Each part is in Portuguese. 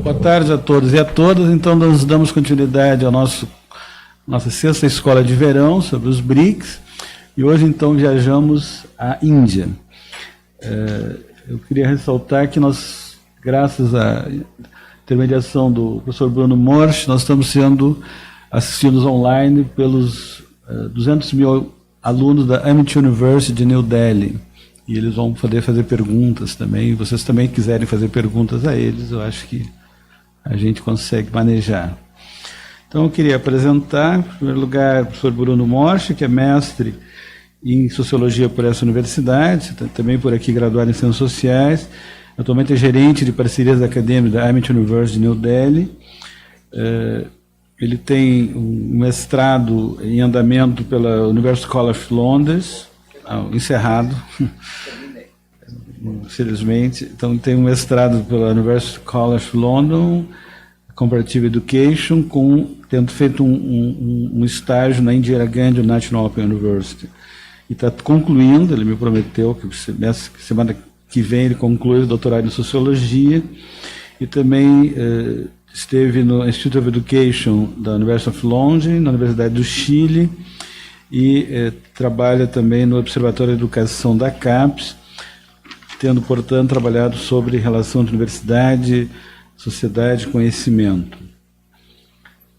Boa tarde a todos e a todas. Então, nós damos continuidade à nossa sexta escola de verão sobre os BRICS. E hoje, então, viajamos à Índia. Eu queria ressaltar que nós, graças à intermediação do professor Bruno Morsch, nós estamos sendo assistidos online pelos 200 mil alunos da Amity University de New Delhi. E eles vão poder fazer perguntas também. Vocês também quiserem fazer perguntas a eles, eu acho que a gente consegue manejar. Então, eu queria apresentar, em primeiro lugar, o professor Bruno Morsch, que é mestre em Sociologia por essa universidade, também por aqui graduado em Ciências Sociais, atualmente é gerente de parcerias acadêmicas da Amity University de New Delhi. Ele tem um mestrado em andamento pela University College Londres, encerrado, infelizmente. Então, tem um mestrado pela University College London, Comparative Education, tendo feito um estágio na Indira Gandhi National Open University. E está concluindo, ele me prometeu que semana que vem ele conclui o doutorado em Sociologia, e também esteve no Institute of Education da University of London, na Universidade do Chile, e trabalha também no Observatório de Educação da CAPES, tendo, portanto, trabalhado sobre relação de universidade, sociedade e conhecimento.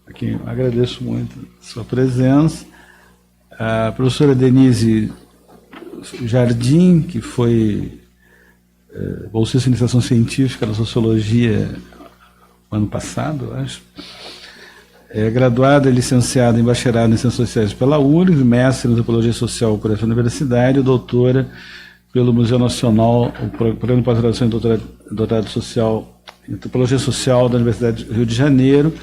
Aqui, agradeço muito a sua presença. A professora Denise Jardim, que foi bolsista de iniciação científica da Sociologia ano passado, eu acho. É graduada e licenciada em bacharelado em Ciências Sociais pela URGS, mestre em Antropologia Social por essa universidade, e doutora pelo Museu Nacional, o Programa de Pós-Graduação em Doutorado Social, em Antropologia Social da Universidade do Rio de Janeiro.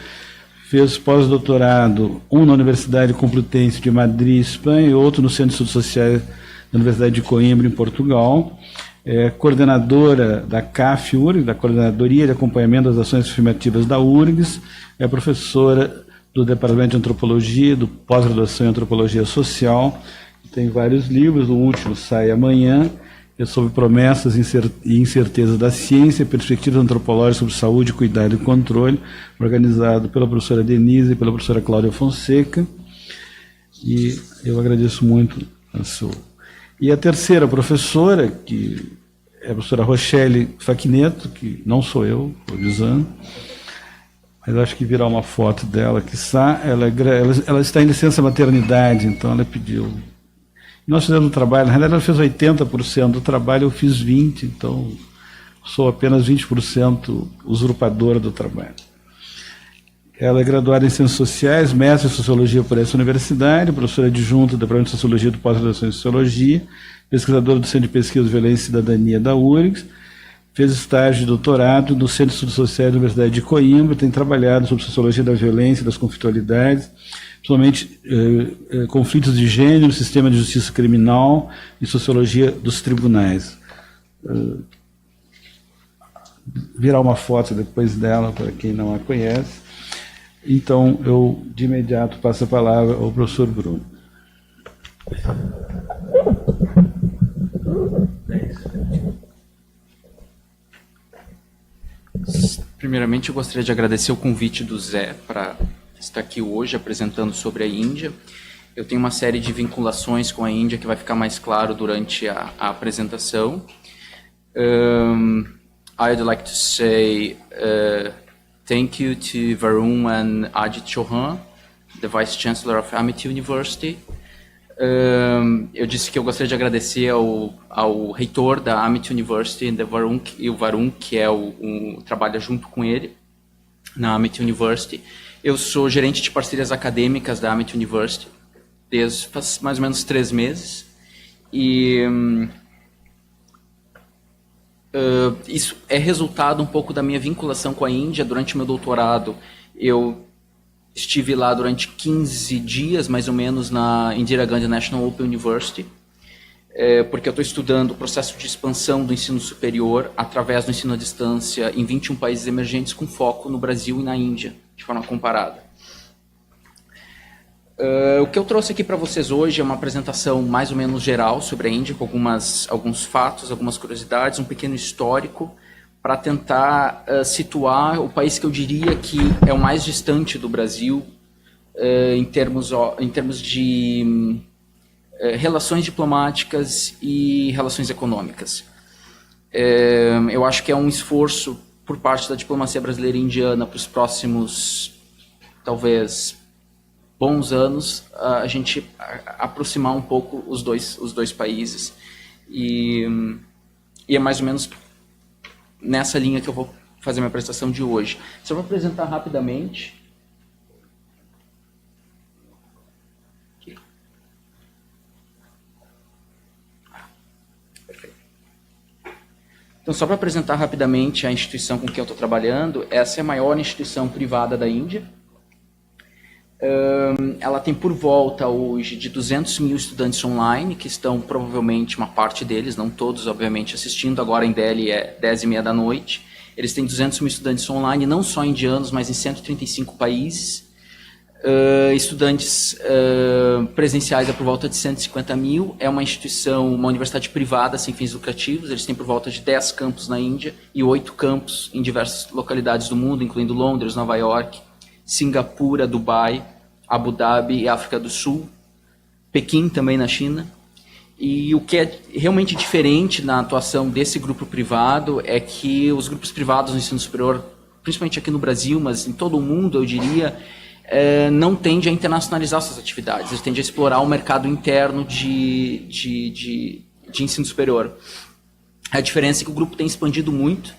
Fez pós-doutorado, um na Universidade Complutense de Madrid, Espanha, e outro no Centro de Estudos Sociais da Universidade de Coimbra, em Portugal. É coordenadora da CAF-URGS, da Coordenadoria de Acompanhamento das Ações Afirmativas da URGS, é professora do Departamento de Antropologia, do Pós-Graduação em Antropologia Social, tem vários livros, o último sai amanhã, é sobre promessas e incertezas da ciência, perspectivas antropológicas sobre saúde, cuidado e controle, organizado pela professora Denise e pela professora Cláudia Fonseca, e eu agradeço muito a sua. E a terceira professora, que é a professora Rochelle Facchineto, que não sou eu, estou dizendo, mas acho que virá uma foto dela, quiçá. Ela está em licença maternidade, então ela pediu. Nós fizemos um trabalho, na realidade ela fez 80% do trabalho, eu fiz 20%, então sou apenas 20% usurpadora do trabalho. Ela é graduada em Ciências Sociais, mestre em Sociologia por essa universidade, professora adjunta do Departamento de Sociologia do Pós-Graduação em Sociologia, pesquisadora do Centro de Pesquisa de Violência e Cidadania da URGS, fez estágio de doutorado no Centro de Estudos Sociais da Universidade de Coimbra, tem trabalhado sobre Sociologia da Violência e das Conflitualidades, principalmente conflitos de gênero, sistema de justiça criminal e sociologia dos tribunais. Virá uma foto depois dela, para quem não a conhece. Então, eu, de imediato, passo a palavra ao professor Bruno. Primeiramente, eu gostaria de agradecer o convite do Zé para estar aqui hoje apresentando sobre a Índia. Eu tenho uma série de vinculações com a Índia que vai ficar mais claro durante a apresentação. I'd like to say thank you to Varun and Ajit Chauhan, the Vice Chancellor of Amity University. Eu disse que eu gostaria de agradecer ao reitor da Amity University e o Varun, que trabalha junto com ele na Amity University. Eu sou gerente de parcerias acadêmicas da Amity University desde faz mais ou menos 3 meses. E isso é resultado um pouco da minha vinculação com a Índia. Durante o meu doutorado, eu estive lá durante 15 dias, mais ou menos, na Indira Gandhi National Open University, porque eu estou estudando o processo de expansão do ensino superior através do ensino à distância em 21 países emergentes, com foco no Brasil e na Índia, de forma comparada. O que eu trouxe aqui para vocês hoje é uma apresentação mais ou menos geral sobre a Índia, com alguns fatos, algumas curiosidades, um pequeno histórico, para tentar situar o país que eu diria que é o mais distante do Brasil em termos de relações diplomáticas e relações econômicas. Eu acho que é um esforço por parte da diplomacia brasileira e indiana para os próximos, talvez, bons anos, a gente aproximar um pouco os dois países. E é mais ou menos nessa linha que eu vou fazer minha apresentação de hoje. Só vou apresentar rapidamente. Então, só para apresentar rapidamente a instituição com que eu estou trabalhando, essa é a maior instituição privada da Índia. Ela tem por volta hoje de 200 mil estudantes online, que estão provavelmente, uma parte deles, não todos, obviamente, assistindo. Agora em Delhi é 10h30 da noite. Eles têm 200 mil estudantes online, não só indianos, mas em 135 países. Estudantes presenciais é por volta de 150 mil. É uma instituição, uma universidade privada sem fins lucrativos. Eles têm por volta de 10 campos na Índia e 8 campos em diversas localidades do mundo, incluindo Londres, Nova York, Singapura, Dubai, Abu Dhabi e África do Sul, Pequim também na China. E o que é realmente diferente na atuação desse grupo privado é que os grupos privados no ensino superior, principalmente aqui no Brasil, mas em todo o mundo, eu diria, não tende a internacionalizar suas atividades, eles tendem a explorar o mercado interno de ensino superior. A diferença é que o grupo tem expandido muito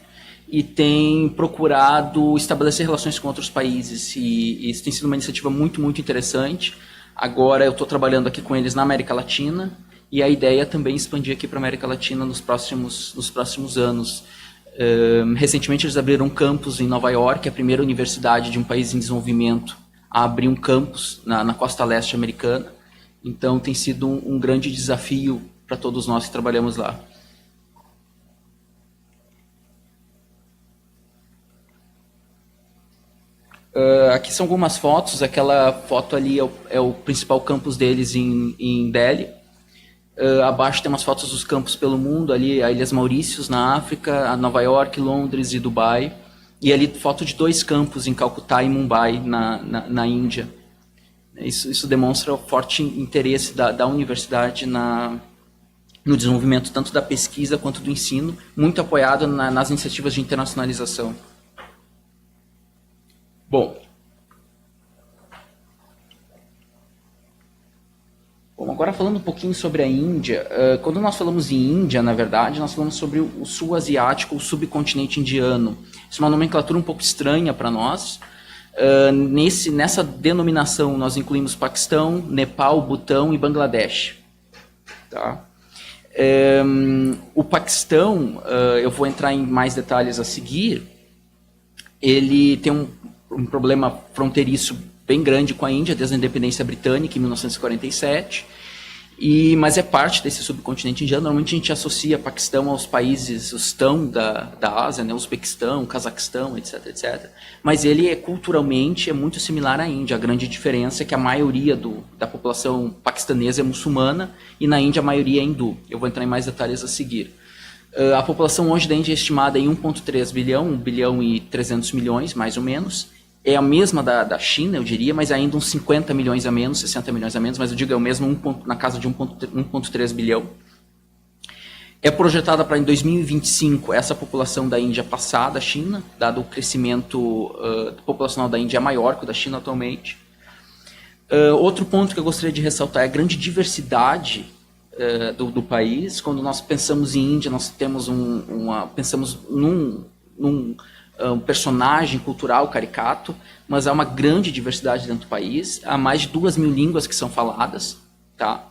e tem procurado estabelecer relações com outros países, e isso tem sido uma iniciativa muito, muito interessante. Agora eu estou trabalhando aqui com eles na América Latina, e a ideia é também expandir aqui para a América Latina nos próximos anos. Recentemente eles abriram um campus em Nova York, a primeira universidade de um país em desenvolvimento a abrir um campus na costa leste americana. Então tem sido um grande desafio para todos nós que trabalhamos lá. Aqui são algumas fotos. Aquela foto ali é o principal campus deles em Delhi. Abaixo tem umas fotos dos campos pelo mundo, ali a Ilhas Maurícios na África, a Nova York, Londres e Dubai. E ali foto de 2 campos em Calcutá e Mumbai, na Índia. Isso demonstra o forte interesse da universidade no desenvolvimento tanto da pesquisa quanto do ensino, muito apoiado nas iniciativas de internacionalização. Bom, agora falando um pouquinho sobre a Índia, quando nós falamos em Índia, na verdade, nós falamos sobre o sul asiático, o subcontinente indiano. Isso é uma nomenclatura um pouco estranha para nós. Nessa denominação, nós incluímos Paquistão, Nepal, Butão e Bangladesh. Tá? O Paquistão, eu vou entrar em mais detalhes a seguir, ele tem um problema fronteiriço bem grande com a Índia, desde a independência britânica, em 1947, mas é parte desse subcontinente indiano. Normalmente a gente associa Paquistão aos países, os tão da Ásia, né, Uzbequistão, Cazaquistão, etc, etc. Mas ele culturalmente é muito similar à Índia. A grande diferença é que a maioria da população paquistanesa é muçulmana e na Índia a maioria é hindu. Eu vou entrar em mais detalhes a seguir. A população hoje da Índia é estimada em 1,3 bilhão, 1 bilhão e 300 milhões, mais ou menos. É a mesma da China, eu diria, mas ainda uns 50 milhões a menos, 60 milhões a menos, mas eu digo é o mesmo na casa de 1,3 bilhão. É projetada para em 2025 essa população da Índia passar da China, dado o crescimento populacional da Índia é maior que o da China atualmente. Outro ponto que eu gostaria de ressaltar é a grande diversidade do país. Quando nós pensamos em Índia, nós temos pensamos num personagem cultural caricato, mas há uma grande diversidade dentro do país. Há mais de 2.000 línguas que são faladas, tá?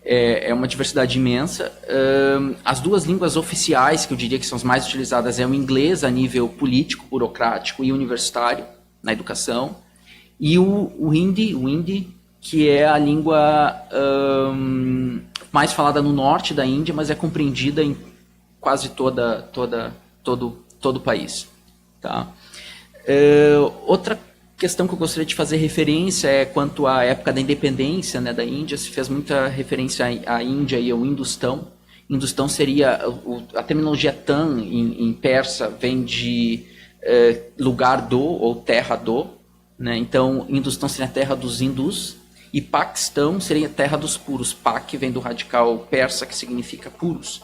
É uma diversidade imensa. As 2 línguas oficiais, que eu diria que são as mais utilizadas, é o inglês a nível político, burocrático e universitário, na educação, e o hindi, que é a língua mais falada no norte da Índia, mas é compreendida em quase todo o país. Tá? Outra questão que eu gostaria de fazer referência é quanto à época da independência, né, da Índia. Se fez muita referência à Índia e ao Hindustão. Hindustão seria, a terminologia Tan em persa vem de lugar do ou terra do, né? Então Hindustão seria a terra dos hindus, e Paquistão seria a terra dos puros. Pak vem do radical persa que significa puros.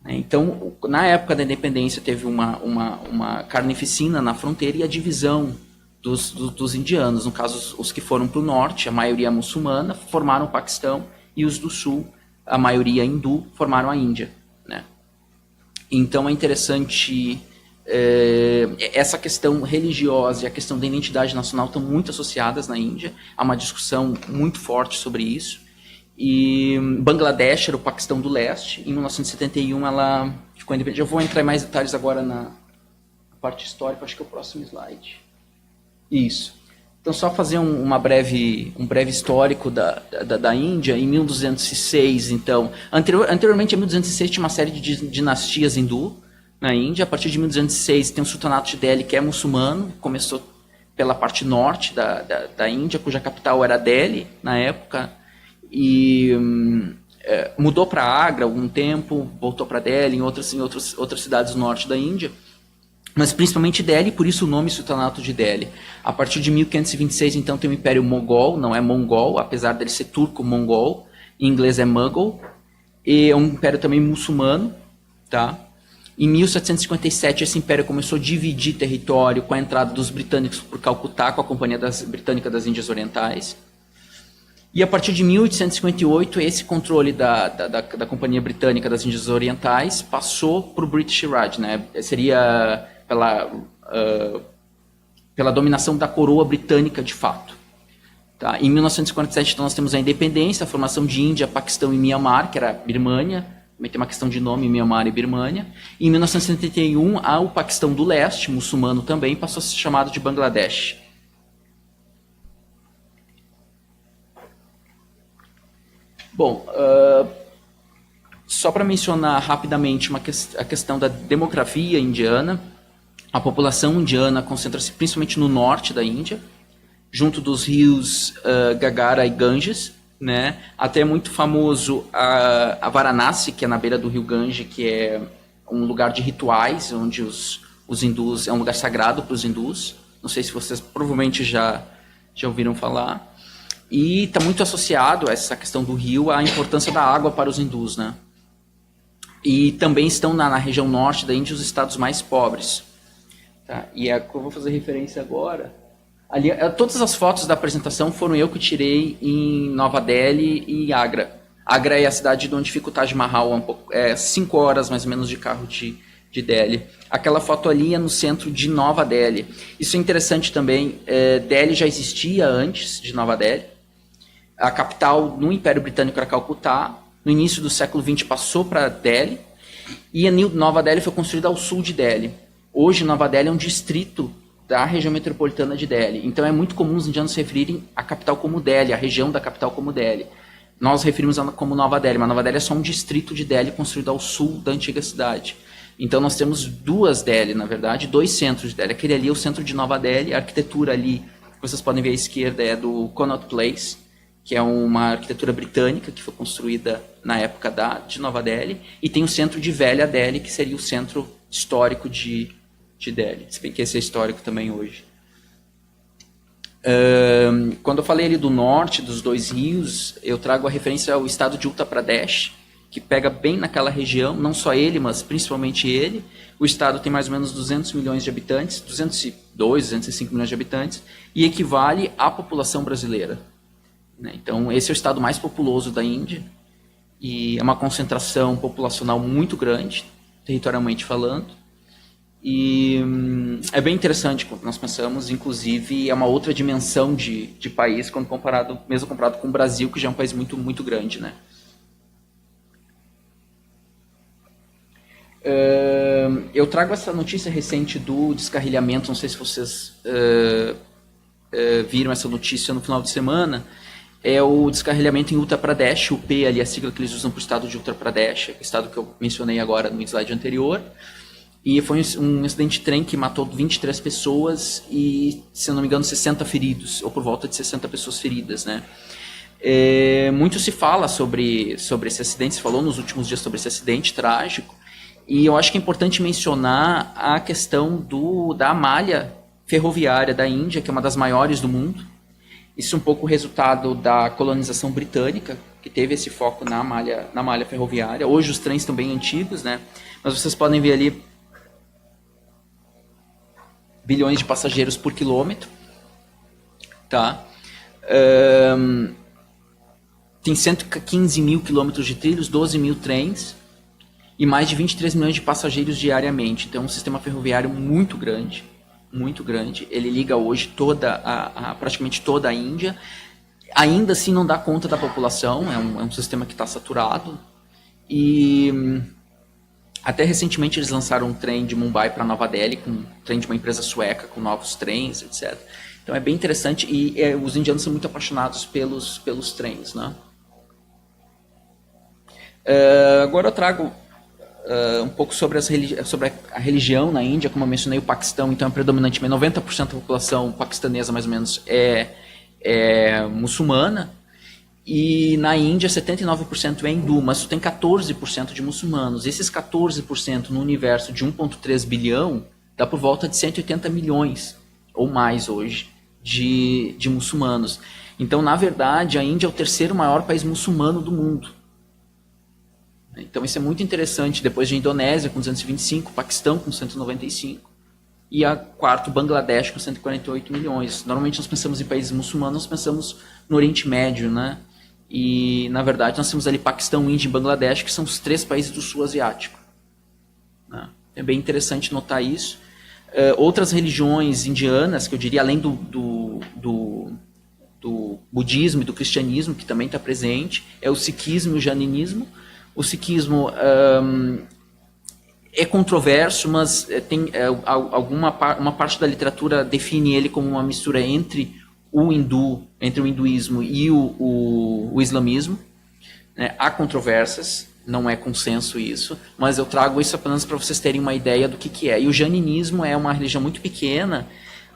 Então, na época da independência, teve uma carnificina na fronteira e a divisão dos indianos. No caso, os que foram para o norte, a maioria muçulmana, formaram o Paquistão, e os do sul, a maioria hindu, formaram a Índia, né? Então, é interessante... essa questão religiosa e a questão da identidade nacional estão muito associadas na Índia. Há uma discussão muito forte sobre isso. E Bangladesh era o Paquistão do leste. Em 1971 ela ficou independente. Eu vou entrar em mais detalhes agora na parte histórica, acho que é o próximo slide. Isso. Então, só fazer um breve histórico da Índia. Em 1206, então, anteriormente a 1206 tinha uma série de dinastias hindu na Índia. A partir de 1206 tem o Sultanato de Delhi, que é muçulmano, começou pela parte norte da Índia, cuja capital era Delhi na época, e mudou para Agra algum tempo, voltou para Delhi, em outras cidades do norte da Índia, mas principalmente Delhi, por isso o nome Sultanato de Delhi. A partir de 1526, então, tem o Império Mogol, não é mongol, apesar dele ser turco-mongol, em inglês é Mughal, e é um império também muçulmano, tá? Em 1757, esse império começou a dividir território com a entrada dos britânicos por Calcutá, com a Companhia Britânica das Índias Orientais. E a partir de 1858, esse controle da Companhia Britânica das Índias Orientais passou para o British Raj, né? Seria pela dominação da coroa britânica de fato. Tá? Em 1947, então, nós temos a independência, a formação de Índia, Paquistão e Mianmar, que era Birmânia. Também tem uma questão de nome, Mianmar e Birmânia. E em 1971, há o Paquistão do leste, muçulmano também, passou a ser chamado de Bangladesh. Bom, só para mencionar rapidamente a questão da demografia indiana, a população indiana concentra-se principalmente no norte da Índia, junto dos rios Gagara e Ganges, né? Até é muito famoso a Varanasi, que é na beira do rio Gange, que é um lugar de rituais, onde os hindus, é um lugar sagrado para os hindus. Não sei se vocês provavelmente já ouviram falar. E está muito associado a essa questão do rio à importância da água para os hindus, né? E também estão na região norte da Índia os estados mais pobres. Tá? E é que eu vou fazer referência agora. Ali, todas as fotos da apresentação foram eu que tirei em Nova Delhi e Agra. Agra é a cidade de onde fica o Taj Mahal, 5 horas mais ou menos de carro de Delhi. Aquela foto ali é no centro de Nova Delhi. Isso é interessante também. Delhi já existia antes de Nova Delhi. A capital no Império Britânico era Calcutá. No início do século XX passou para Delhi. E a Nova Delhi foi construída ao sul de Delhi. Hoje, Nova Delhi é um distrito da região metropolitana de Delhi. Então é muito comum os indianos se referirem à capital como Delhi, a região da capital como Delhi. Nós referimos ela como Nova Delhi, mas Nova Delhi é só um distrito de Delhi construído ao sul da antiga cidade. Então nós temos duas Delhi, na verdade, 2 centros de Delhi. Aquele ali é o centro de Nova Delhi, a arquitetura ali, que vocês podem ver à esquerda, é do Connaught Place, que é uma arquitetura britânica que foi construída na época de Nova Delhi, e tem o centro de Velha Delhi, que seria o centro histórico de Delhi, se bem que esse é histórico também hoje. Quando eu falei ali do norte, dos 2 rios, eu trago a referência ao estado de Uttar Pradesh, que pega bem naquela região, não só ele, mas principalmente ele. O estado tem mais ou menos 200 milhões de habitantes, 202, 205 milhões de habitantes, e equivale à população brasileira. Então, esse é o estado mais populoso da Índia, e é uma concentração populacional muito grande, territorialmente falando. E é bem interessante quando nós pensamos, inclusive, é uma outra dimensão de país, quando comparado com o Brasil, que já é um país muito, muito grande, né? Eu trago essa notícia recente do descarrilhamento, não sei se vocês viram essa notícia no final de semana, é o descarrilhamento em Uttar Pradesh, o P ali, a sigla que eles usam para o estado de Uttar Pradesh, o estado que eu mencionei agora no slide anterior. E foi um acidente de trem que matou 23 pessoas e, se não me engano, 60 feridos, ou por volta de 60 pessoas feridas, né? Muito se fala sobre esse acidente, se falou nos últimos dias sobre esse acidente trágico, e eu acho que é importante mencionar a questão da malha ferroviária da Índia, que é uma das maiores do mundo. Isso é um pouco resultado da colonização britânica, que teve esse foco na malha ferroviária. Hoje os trens estão bem antigos, né? Mas vocês podem ver ali bilhões de passageiros por quilômetro. Tá? Tem 115 mil quilômetros de trilhos, 12 mil trens e mais de 23 milhões de passageiros diariamente. Então é um sistema ferroviário muito grande, muito grande. Ele liga hoje praticamente toda a Índia. Ainda assim não dá conta da população, é um sistema que está saturado. E até recentemente eles lançaram um trem de Mumbai para Nova Delhi, um trem de uma empresa sueca com novos trens, etc. Então é bem interessante e os indianos são muito apaixonados pelos trens, né? Agora eu trago um pouco sobre a religião na Índia. Como eu mencionei, o Paquistão, então, é predominantemente 90% da população paquistanesa, mais ou menos, é muçulmana. E na Índia, 79% é hindu, mas tem 14% de muçulmanos. Esses 14% no universo de 1,3 bilhão dá por volta de 180 milhões ou mais hoje de muçulmanos. Então, na verdade, a Índia é o terceiro maior país muçulmano do mundo. Então isso é muito interessante, depois de Indonésia com 225, Paquistão com 195 e a quarto Bangladesh com 148 milhões. Normalmente nós pensamos em países muçulmanos, nós pensamos no Oriente Médio, né? E na verdade nós temos ali Paquistão, Índia e Bangladesh, que são os 3 países do sul asiático, né? É bem interessante notar isso. Outras religiões indianas, que eu diria além do budismo e do cristianismo, que também está presente, é o sikhismo e o jainismo. O sikhismo é controverso, mas tem uma parte da literatura define ele como uma mistura entre o hinduísmo e o islamismo, né? Há controvérsias, não é consenso isso, mas eu trago isso apenas para vocês terem uma ideia do que é. E o jainismo é uma religião muito pequena,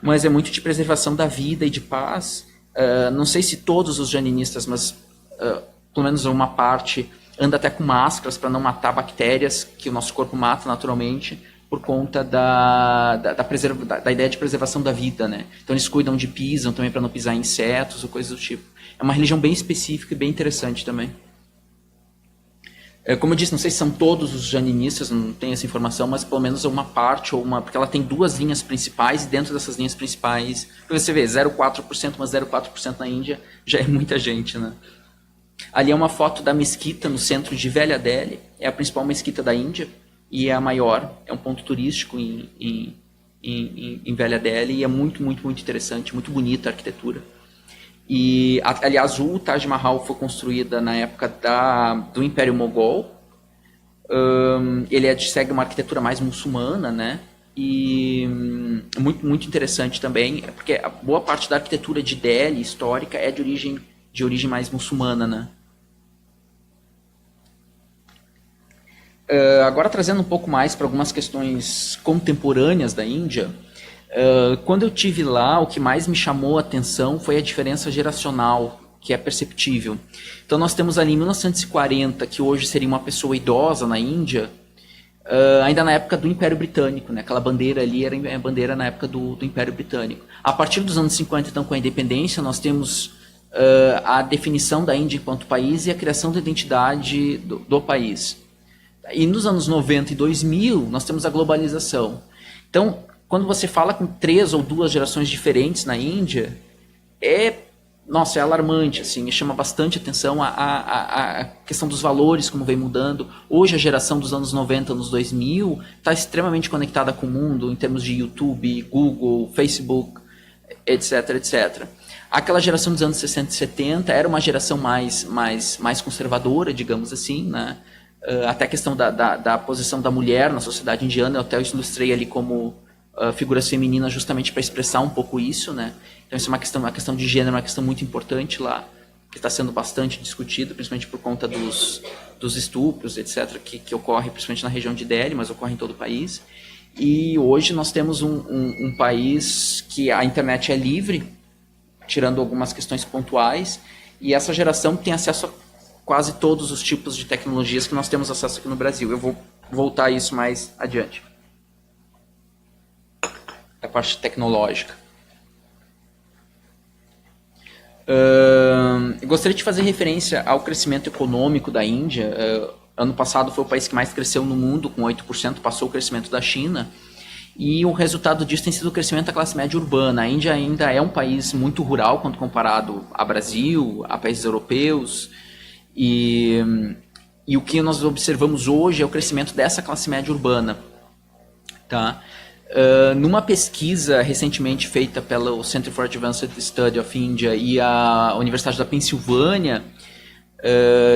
mas é muito de preservação da vida e de paz. Não sei se todos os jainistas, mas pelo menos uma parte anda até com máscaras para não matar bactérias que o nosso corpo mata naturalmente, por conta da ideia de preservação da vida, né? Então eles cuidam de pisam também para não pisar em insetos ou coisas do tipo. É uma religião bem específica e bem interessante também. Como eu disse, não sei se são todos os jainistas, não tenho essa informação, mas pelo menos uma parte, porque ela tem 2 linhas principais, e dentro dessas linhas principais, você vê 0,4%, mas 0,4% na Índia já é muita gente, né? Ali é uma foto da mesquita no centro de Velha Delhi, é a principal mesquita da Índia e é a maior, é um ponto turístico em Velha Delhi e é muito, muito, muito interessante, muito bonita a arquitetura. E, aliás, o Taj Mahal foi construída na época do Império Mogol. Ele segue uma arquitetura mais muçulmana, né? E muito, muito interessante também, porque a boa parte da arquitetura de Delhi histórica é de origem mais muçulmana, né? Agora trazendo um pouco mais para algumas questões contemporâneas da Índia, quando eu tive lá, o que mais me chamou a atenção foi a diferença geracional, que é perceptível. Então nós temos ali em 1940, que hoje seria uma pessoa idosa na Índia, ainda na época do Império Britânico, né? Aquela bandeira ali era a bandeira na época do Império Britânico. A partir dos anos 50, então, com a independência, nós temos a definição da Índia enquanto país e a criação da identidade do país. E nos anos 90 e 2000, nós temos a globalização. Então, quando você fala com 3 ou 2 gerações diferentes na Índia, é alarmante, assim, chama bastante atenção a questão dos valores, como vem mudando. Hoje a geração dos anos 90, anos 2000, está extremamente conectada com o mundo, em termos de YouTube, Google, Facebook, etc, etc. Aquela geração dos anos 60 e 70 era uma geração mais conservadora, digamos assim, né? Até a questão da posição da mulher na sociedade indiana, eu até ilustrei ali como figuras femininas justamente para expressar um pouco isso, né? Então isso é uma questão de gênero, uma questão muito importante lá, que está sendo bastante discutida, principalmente por conta dos estupros, etc., que ocorre principalmente na região de Delhi, mas ocorre em todo o país. E hoje nós temos um país que a internet é livre, tirando algumas questões pontuais, E essa geração tem acesso a quase todos os tipos de tecnologias que nós temos acesso aqui no Brasil. Eu vou voltar a isso mais adiante. A parte tecnológica. Eu gostaria de fazer referência ao crescimento econômico da Índia. Ano passado foi o país que mais cresceu no mundo, com 8%, passou o crescimento da China. E o resultado disso tem sido o crescimento da classe média urbana. A Índia ainda é um país muito rural quando comparado ao Brasil, a países europeus. E o que nós observamos hoje é o crescimento dessa classe média urbana. Tá? Numa pesquisa recentemente feita pelo Center for Advanced Study of India e a Universidade da Pensilvânia,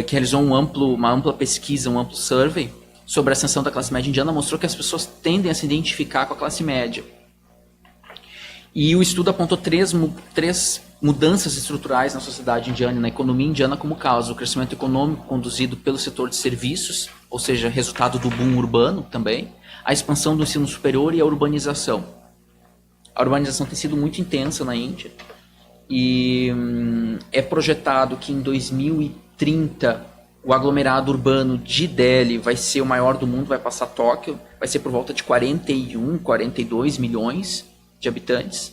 que realizou uma ampla pesquisa, um amplo survey sobre a ascensão da classe média indiana, mostrou que as pessoas tendem a se identificar com a classe média. E o estudo apontou três mudanças estruturais na sociedade indiana e na economia indiana como causa: o crescimento econômico conduzido pelo setor de serviços, ou seja, resultado do boom urbano também, a expansão do ensino superior e a urbanização. A urbanização tem sido muito intensa na Índia e é projetado que em 2030 o aglomerado urbano de Delhi vai ser o maior do mundo, vai passar Tóquio, vai ser por volta de 41, 42 milhões de habitantes.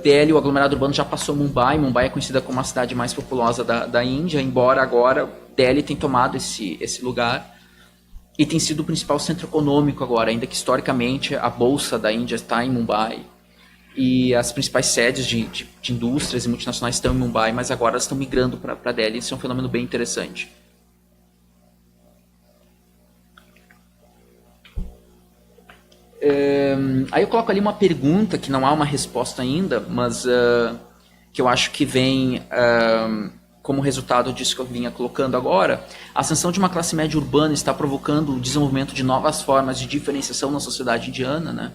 Delhi, o aglomerado urbano, já passou Mumbai. Mumbai é conhecida como a cidade mais populosa da Índia, embora agora Delhi tenha tomado esse lugar e tem sido o principal centro econômico agora, ainda que historicamente a bolsa da Índia está em Mumbai e as principais sedes de indústrias e multinacionais estão em Mumbai, mas agora elas estão migrando para Delhi. Isso é um fenômeno bem interessante. Aí eu coloco ali uma pergunta que não há uma resposta ainda, mas que eu acho que vem como resultado disso que eu vinha colocando agora. A ascensão de uma classe média urbana está provocando o desenvolvimento de novas formas de diferenciação na sociedade indiana, né?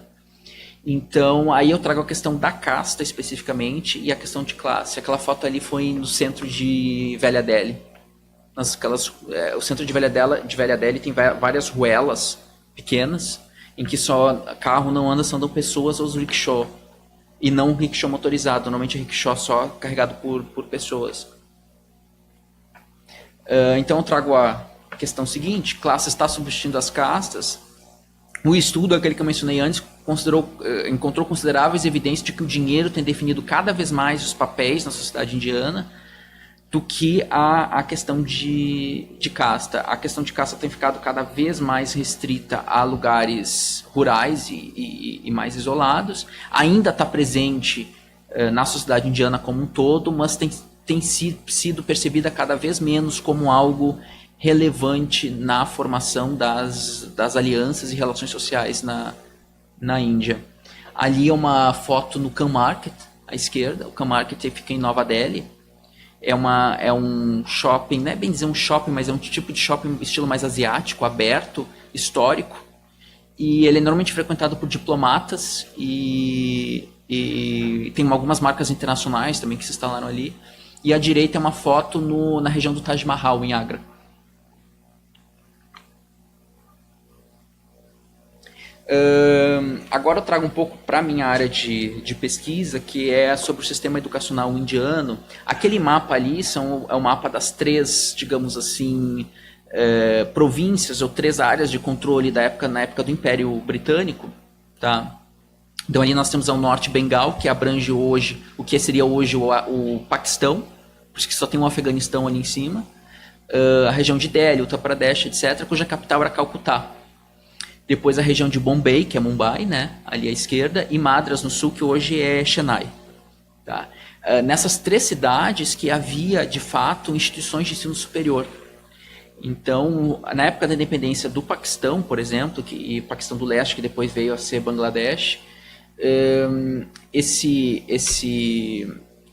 Então, aí eu trago a questão da casta especificamente e a questão de classe. Aquela foto ali foi no centro de Velha Delhi. O centro de Velha Delhi tem várias ruelas pequenas, em que só carro não anda, só andam pessoas ou os rickshaw. E não rickshaw motorizado, normalmente rickshaw só carregado por pessoas. Então eu trago a questão seguinte: classe está substituindo as castas. O estudo, aquele que eu mencionei antes, encontrou consideráveis evidências de que o dinheiro tem definido cada vez mais os papéis na sociedade indiana do que a questão de casta. A questão de casta tem ficado cada vez mais restrita a lugares rurais e mais isolados. Ainda está presente na sociedade indiana como um todo, mas tem sido percebida cada vez menos como algo relevante na formação das alianças e relações sociais na Índia. Ali é uma foto no Khan Market, à esquerda. O Khan Market fica em Nova Delhi. É um shopping, não é bem dizer um shopping, mas é um tipo de shopping estilo mais asiático, aberto, histórico. E ele é normalmente frequentado por diplomatas e tem algumas marcas internacionais também que se instalaram ali. E à direita é uma foto na região do Taj Mahal, em Agra. Agora eu trago um pouco para a minha área de pesquisa, que é sobre o sistema educacional indiano. Aquele mapa ali é o mapa das três, digamos assim, províncias ou três áreas de controle na época do Império Britânico. Tá? Então ali nós temos ao norte Bengal, que abrange hoje o que seria hoje o Paquistão, por isso que só tem o Afeganistão ali em cima. A região de Delhi, Uttar Pradesh, etc., cuja capital era Calcutá. Depois a região de Bombay, que é Mumbai, né, ali à esquerda, e Madras no sul, que hoje é Chennai. Tá? Nessas três cidades que havia, de fato, instituições de ensino superior. Então, na época da independência do Paquistão, por exemplo, e Paquistão do Leste, que depois veio a ser Bangladesh,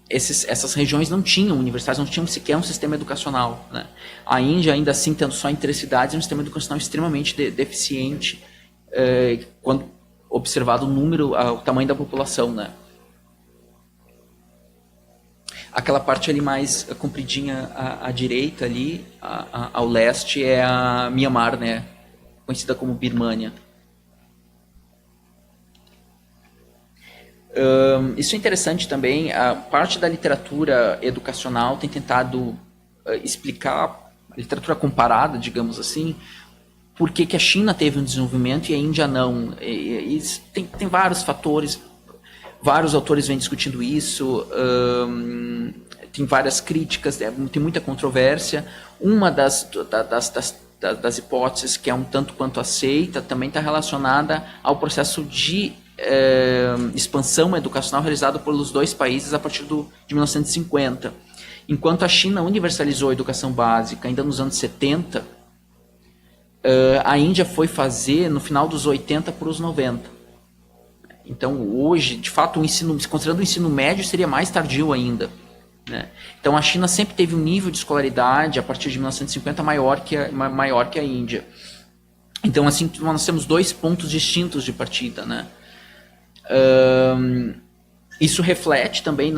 essas regiões não tinham universidades, não tinham sequer um sistema educacional. Né? A Índia, ainda assim, tendo só em três cidades, é um sistema educacional extremamente deficiente, quando observado o tamanho da população. Né? Aquela parte ali mais compridinha à direita, ali, ao leste, é a Myanmar, né? Conhecida como Birmânia. Isso é interessante também. A parte da literatura educacional tem tentado explicar, a literatura comparada, digamos assim, por que a China teve um desenvolvimento e a Índia não. Tem vários fatores, vários autores vêm discutindo isso, tem várias críticas, tem muita controvérsia. Uma das hipóteses que é um tanto quanto aceita também está relacionada ao processo de expansão educacional realizado pelos dois países a partir de 1950. Enquanto a China universalizou a educação básica ainda nos anos 70, a Índia foi fazer no final dos 80 para os 90. Então, hoje, de fato, considerando o ensino médio, seria mais tardio ainda, né? Então, a China sempre teve um nível de escolaridade, a partir de 1950, maior que a Índia. Então, assim, nós temos dois pontos distintos de partida, né? Isso reflete também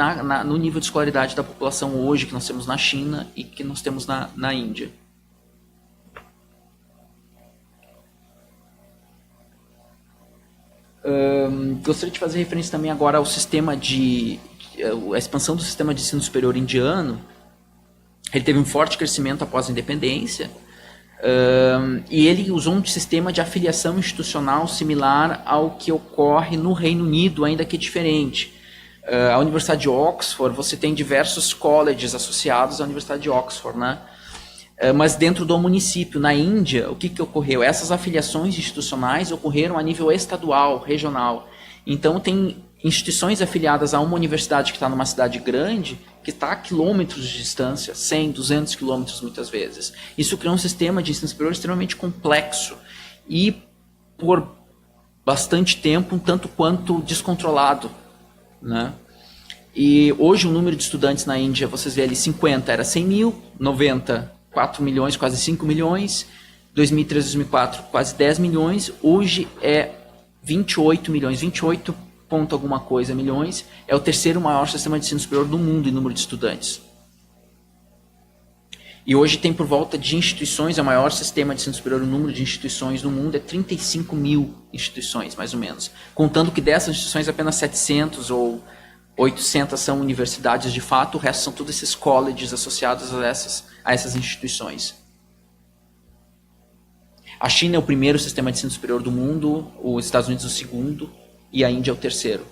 no nível de escolaridade da população hoje que nós temos na China e que nós temos na Índia. Gostaria de fazer referência também agora ao sistema a expansão do sistema de ensino superior indiano. Ele teve um forte crescimento após a independência, e ele usou um sistema de afiliação institucional similar ao que ocorre no Reino Unido, ainda que diferente. A Universidade de Oxford, você tem diversos colleges associados à Universidade de Oxford, né? Mas dentro do município. Na Índia, o que ocorreu? Essas afiliações institucionais ocorreram a nível estadual, regional. Então, tem instituições afiliadas a uma universidade que está numa cidade grande, que está a quilômetros de distância, 100, 200 quilômetros muitas vezes. Isso cria um sistema de ensino superior extremamente complexo e, por bastante tempo, um tanto quanto descontrolado, né? E hoje o número de estudantes na Índia, vocês veem ali, 50 era 100 mil, 90, 4 milhões, quase 5 milhões, 2003, 2004, quase 10 milhões, hoje é 28 milhões, 28 ponto alguma coisa milhões, é o terceiro maior sistema de ensino superior do mundo em número de estudantes. E hoje tem por volta de instituições, é o maior sistema de ensino superior, o número de instituições no mundo é 35 mil instituições, mais ou menos. Contando que dessas instituições apenas 700 ou 800 são universidades de fato, o resto são todos esses colleges associados a essas instituições. A China é o primeiro sistema de ensino superior do mundo, os Estados Unidos o segundo e a Índia é o terceiro.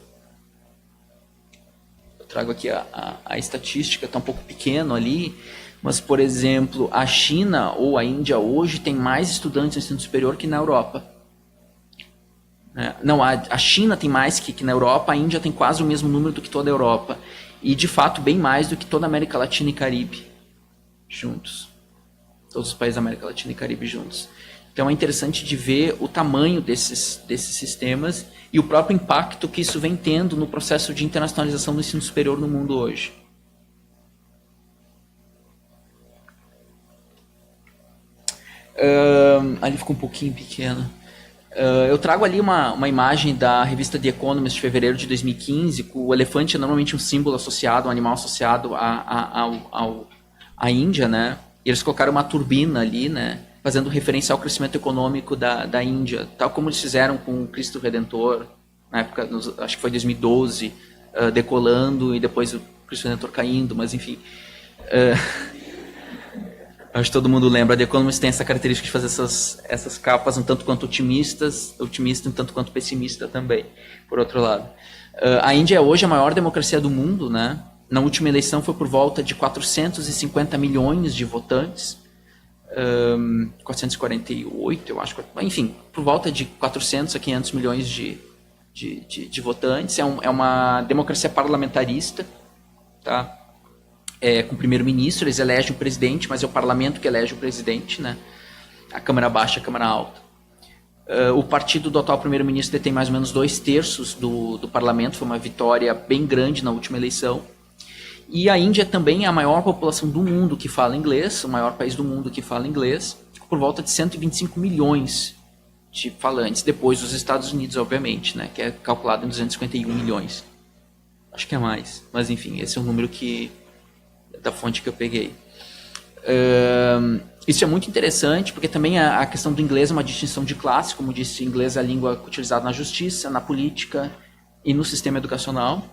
Eu trago aqui a estatística, está um pouco pequeno ali, mas, por exemplo, a China ou a Índia hoje tem mais estudantes de ensino superior que na Europa. Não, a China tem mais que na Europa, a Índia tem quase o mesmo número do que toda a Europa. E, de fato, bem mais do que toda a América Latina e Caribe juntos. Todos os países da América Latina e Caribe juntos. Então, é interessante de ver o tamanho desses sistemas e o próprio impacto que isso vem tendo no processo de internacionalização do ensino superior no mundo hoje. Ali ficou um pouquinho pequeno. Eu trago ali uma imagem da revista The Economist de fevereiro de 2015, com o elefante é normalmente um símbolo associado, um animal associado à Índia, né? E eles colocaram uma turbina ali, né? Fazendo referência ao crescimento econômico da Índia, tal como eles fizeram com o Cristo Redentor, na época, acho que foi 2012, decolando e depois o Cristo Redentor caindo, mas enfim. Acho que todo mundo lembra, a The Economist tem essa característica de fazer essas capas um tanto quanto otimista, um tanto quanto pessimista também, por outro lado. A Índia é hoje a maior democracia do mundo, né? Na última eleição foi por volta de 450 milhões de votantes, 448, eu acho, enfim, por volta de 400 a 500 milhões de votantes. É uma democracia parlamentarista, tá? Com o primeiro-ministro, eles elegem o presidente, mas é o parlamento que elege o presidente, né? A Câmara Baixa e a Câmara Alta. O partido do atual primeiro-ministro detém mais ou menos 2/3 do parlamento, foi uma vitória bem grande na última eleição. E a Índia também é a maior população do mundo que fala inglês, o maior país do mundo que fala inglês, por volta de 125 milhões de falantes, depois dos Estados Unidos, obviamente, né? Que é calculado em 251 milhões. Acho que é mais, mas enfim, esse é o número da fonte que eu peguei. Isso é muito interessante, porque também a questão do inglês é uma distinção de classe, como disse, inglês é a língua utilizada na justiça, na política, e no sistema educacional.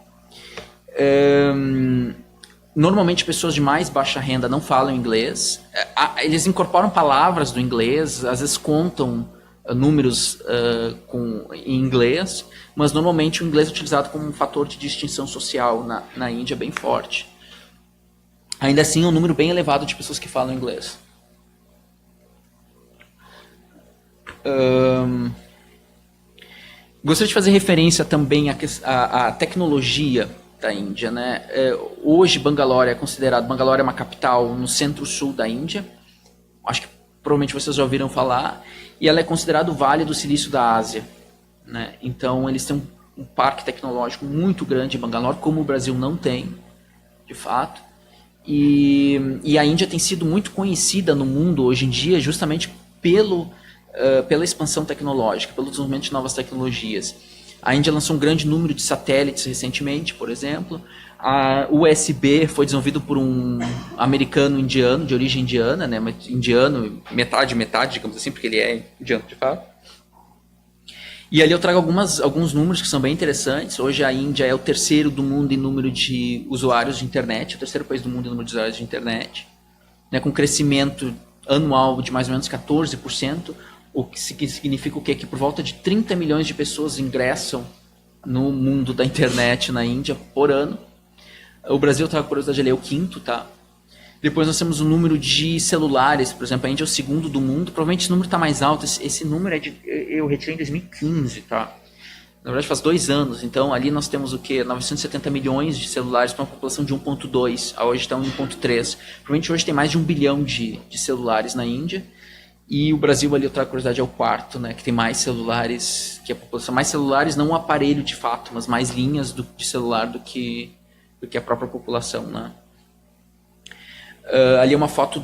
Normalmente pessoas de mais baixa renda não falam inglês. Eles incorporam palavras do inglês, às vezes contam números em inglês, mas normalmente o inglês é utilizado como um fator de distinção social na Índia bem forte. Ainda assim, é um número bem elevado de pessoas que falam inglês. Gostaria de fazer referência também à tecnologia da Índia, né? Hoje Bangalore é uma capital no centro-sul da Índia, acho que provavelmente vocês já ouviram falar, e ela é considerada o Vale do Silício da Ásia, né? Então eles têm um parque tecnológico muito grande em Bangalore, como o Brasil não tem, de fato, e a Índia tem sido muito conhecida no mundo hoje em dia justamente pela expansão tecnológica, pelo desenvolvimento de novas tecnologias. A Índia lançou um grande número de satélites recentemente, por exemplo. A USB foi desenvolvido por um americano-indiano, de origem indiana, né? Indiano, metade, digamos assim, porque ele é indiano de fato. E ali eu trago alguns números que são bem interessantes. Hoje a Índia é o terceiro do mundo em número de usuários de internet, o terceiro país do mundo em número de usuários de internet, né? Com crescimento anual de mais ou menos 14%, o que significa o quê? Que por volta de 30 milhões de pessoas ingressam no mundo da internet na Índia por ano. O Brasil, por curiosidade, ele é o quinto, tá? Depois nós temos o número de celulares, por exemplo, a Índia é o segundo do mundo, provavelmente esse número está mais alto, esse número eu retirei em 2015, tá? Na verdade faz 2 anos, então ali nós temos o quê? 970 milhões de celulares para uma população de 1.2, hoje está 1.3. Provavelmente hoje tem mais de 1 bilhão de celulares na Índia. E o Brasil, ali, outra curiosidade, é o quarto, né, que tem mais celulares, que a população, mais celulares, não um aparelho de fato, mas mais linhas de celular do que a própria população, né. Ali é uma foto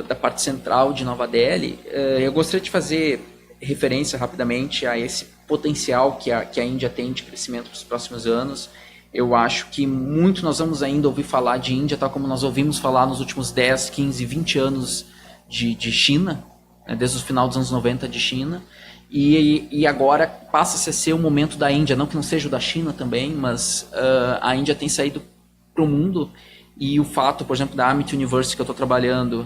da parte central de Nova Delhi. Eu gostaria de fazer referência rapidamente a esse potencial que a Índia tem de crescimento nos próximos anos. Eu acho que muito nós vamos ainda ouvir falar de Índia, tal como nós ouvimos falar nos últimos 10, 15, 20 anos de China, desde o final dos anos 90 de China, e agora passa a ser o momento da Índia, não que não seja o da China também, mas a Índia tem saído para o mundo, e o fato, por exemplo, da Amity University que eu estou trabalhando,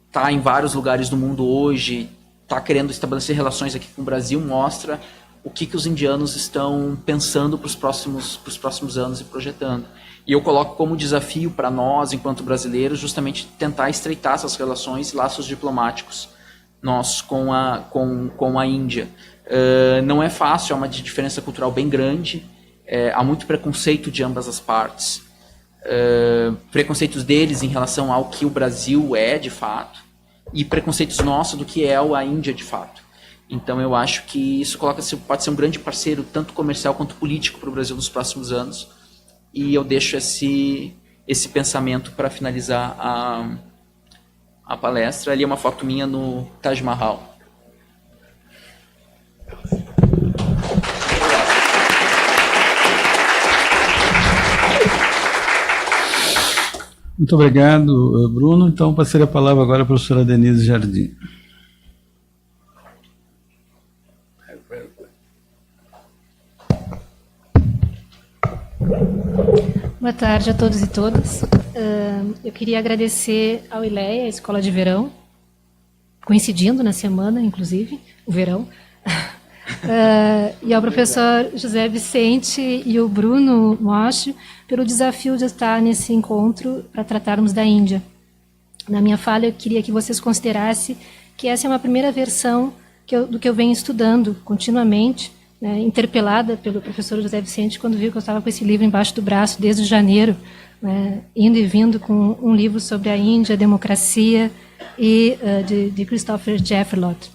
está em vários lugares do mundo hoje, está querendo estabelecer relações aqui com o Brasil, mostra o que os indianos estão pensando para os próximos anos e projetando. E eu coloco como desafio para nós, enquanto brasileiros, justamente tentar estreitar essas relações e laços diplomáticos nossos com a Índia. Não é fácil, há uma diferença cultural bem grande, há muito preconceito de ambas as partes. Preconceitos deles em relação ao que o Brasil é, de fato, e preconceitos nossos do que é a Índia, de fato. Então eu acho que isso pode ser um grande parceiro, tanto comercial quanto político, para o Brasil nos próximos anos. E eu deixo esse pensamento para finalizar a palestra. Ali é uma foto minha no Taj Mahal. Muito obrigado, Bruno. Então, passei a palavra agora à professora Denise Jardim. Boa tarde a todos e todas. Eu queria agradecer ao ILEA, a Escola de Verão, coincidindo na semana, inclusive, o verão, e ao professor José Vicente e o Bruno Mosch pelo desafio de estar nesse encontro para tratarmos da Índia. Na minha fala, eu queria que vocês considerassem que essa é uma primeira versão do que eu venho estudando continuamente, né, interpelada pelo professor José Vicente quando viu que eu estava com esse livro embaixo do braço desde janeiro, né, indo e vindo com um livro sobre a Índia, a democracia, e de Christopher Jefferlot.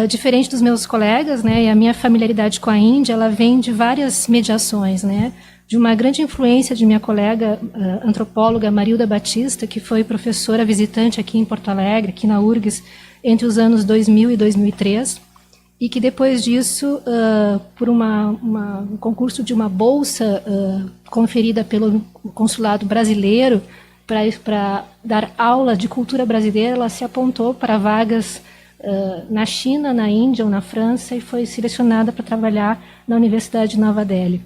Diferente dos meus colegas, né, e a minha familiaridade com a Índia, ela vem de várias mediações, né, de uma grande influência de minha colega antropóloga Marilda Batista, que foi professora visitante aqui em Porto Alegre, aqui na URGS, entre os anos 2000 e 2003, e que depois disso, por um concurso de uma bolsa conferida pelo consulado brasileiro para dar aula de cultura brasileira, ela se apontou para vagas na China, na Índia ou na França, e foi selecionada para trabalhar na Universidade de Nova Delhi.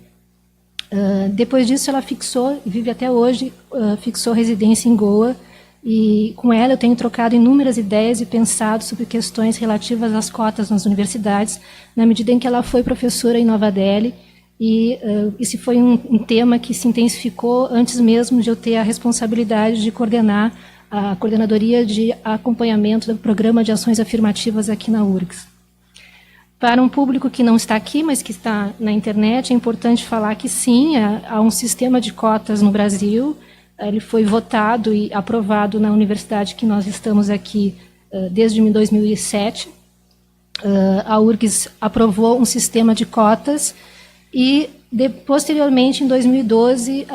Depois disso, ela fixou, e vive até hoje, fixou residência em Goa, e com ela eu tenho trocado inúmeras ideias e pensado sobre questões relativas às cotas nas universidades, na medida em que ela foi professora em Nova Delhi, e esse foi um tema que se intensificou antes mesmo de eu ter a responsabilidade de coordenar a coordenadoria de acompanhamento do programa de ações afirmativas aqui na URGS. Para um público que não está aqui, mas que está na internet, é importante falar que sim, há um sistema de cotas no Brasil. Ele foi votado e aprovado na universidade que nós estamos aqui desde 2007. A URGS aprovou um sistema de cotas e, posteriormente, em 2012,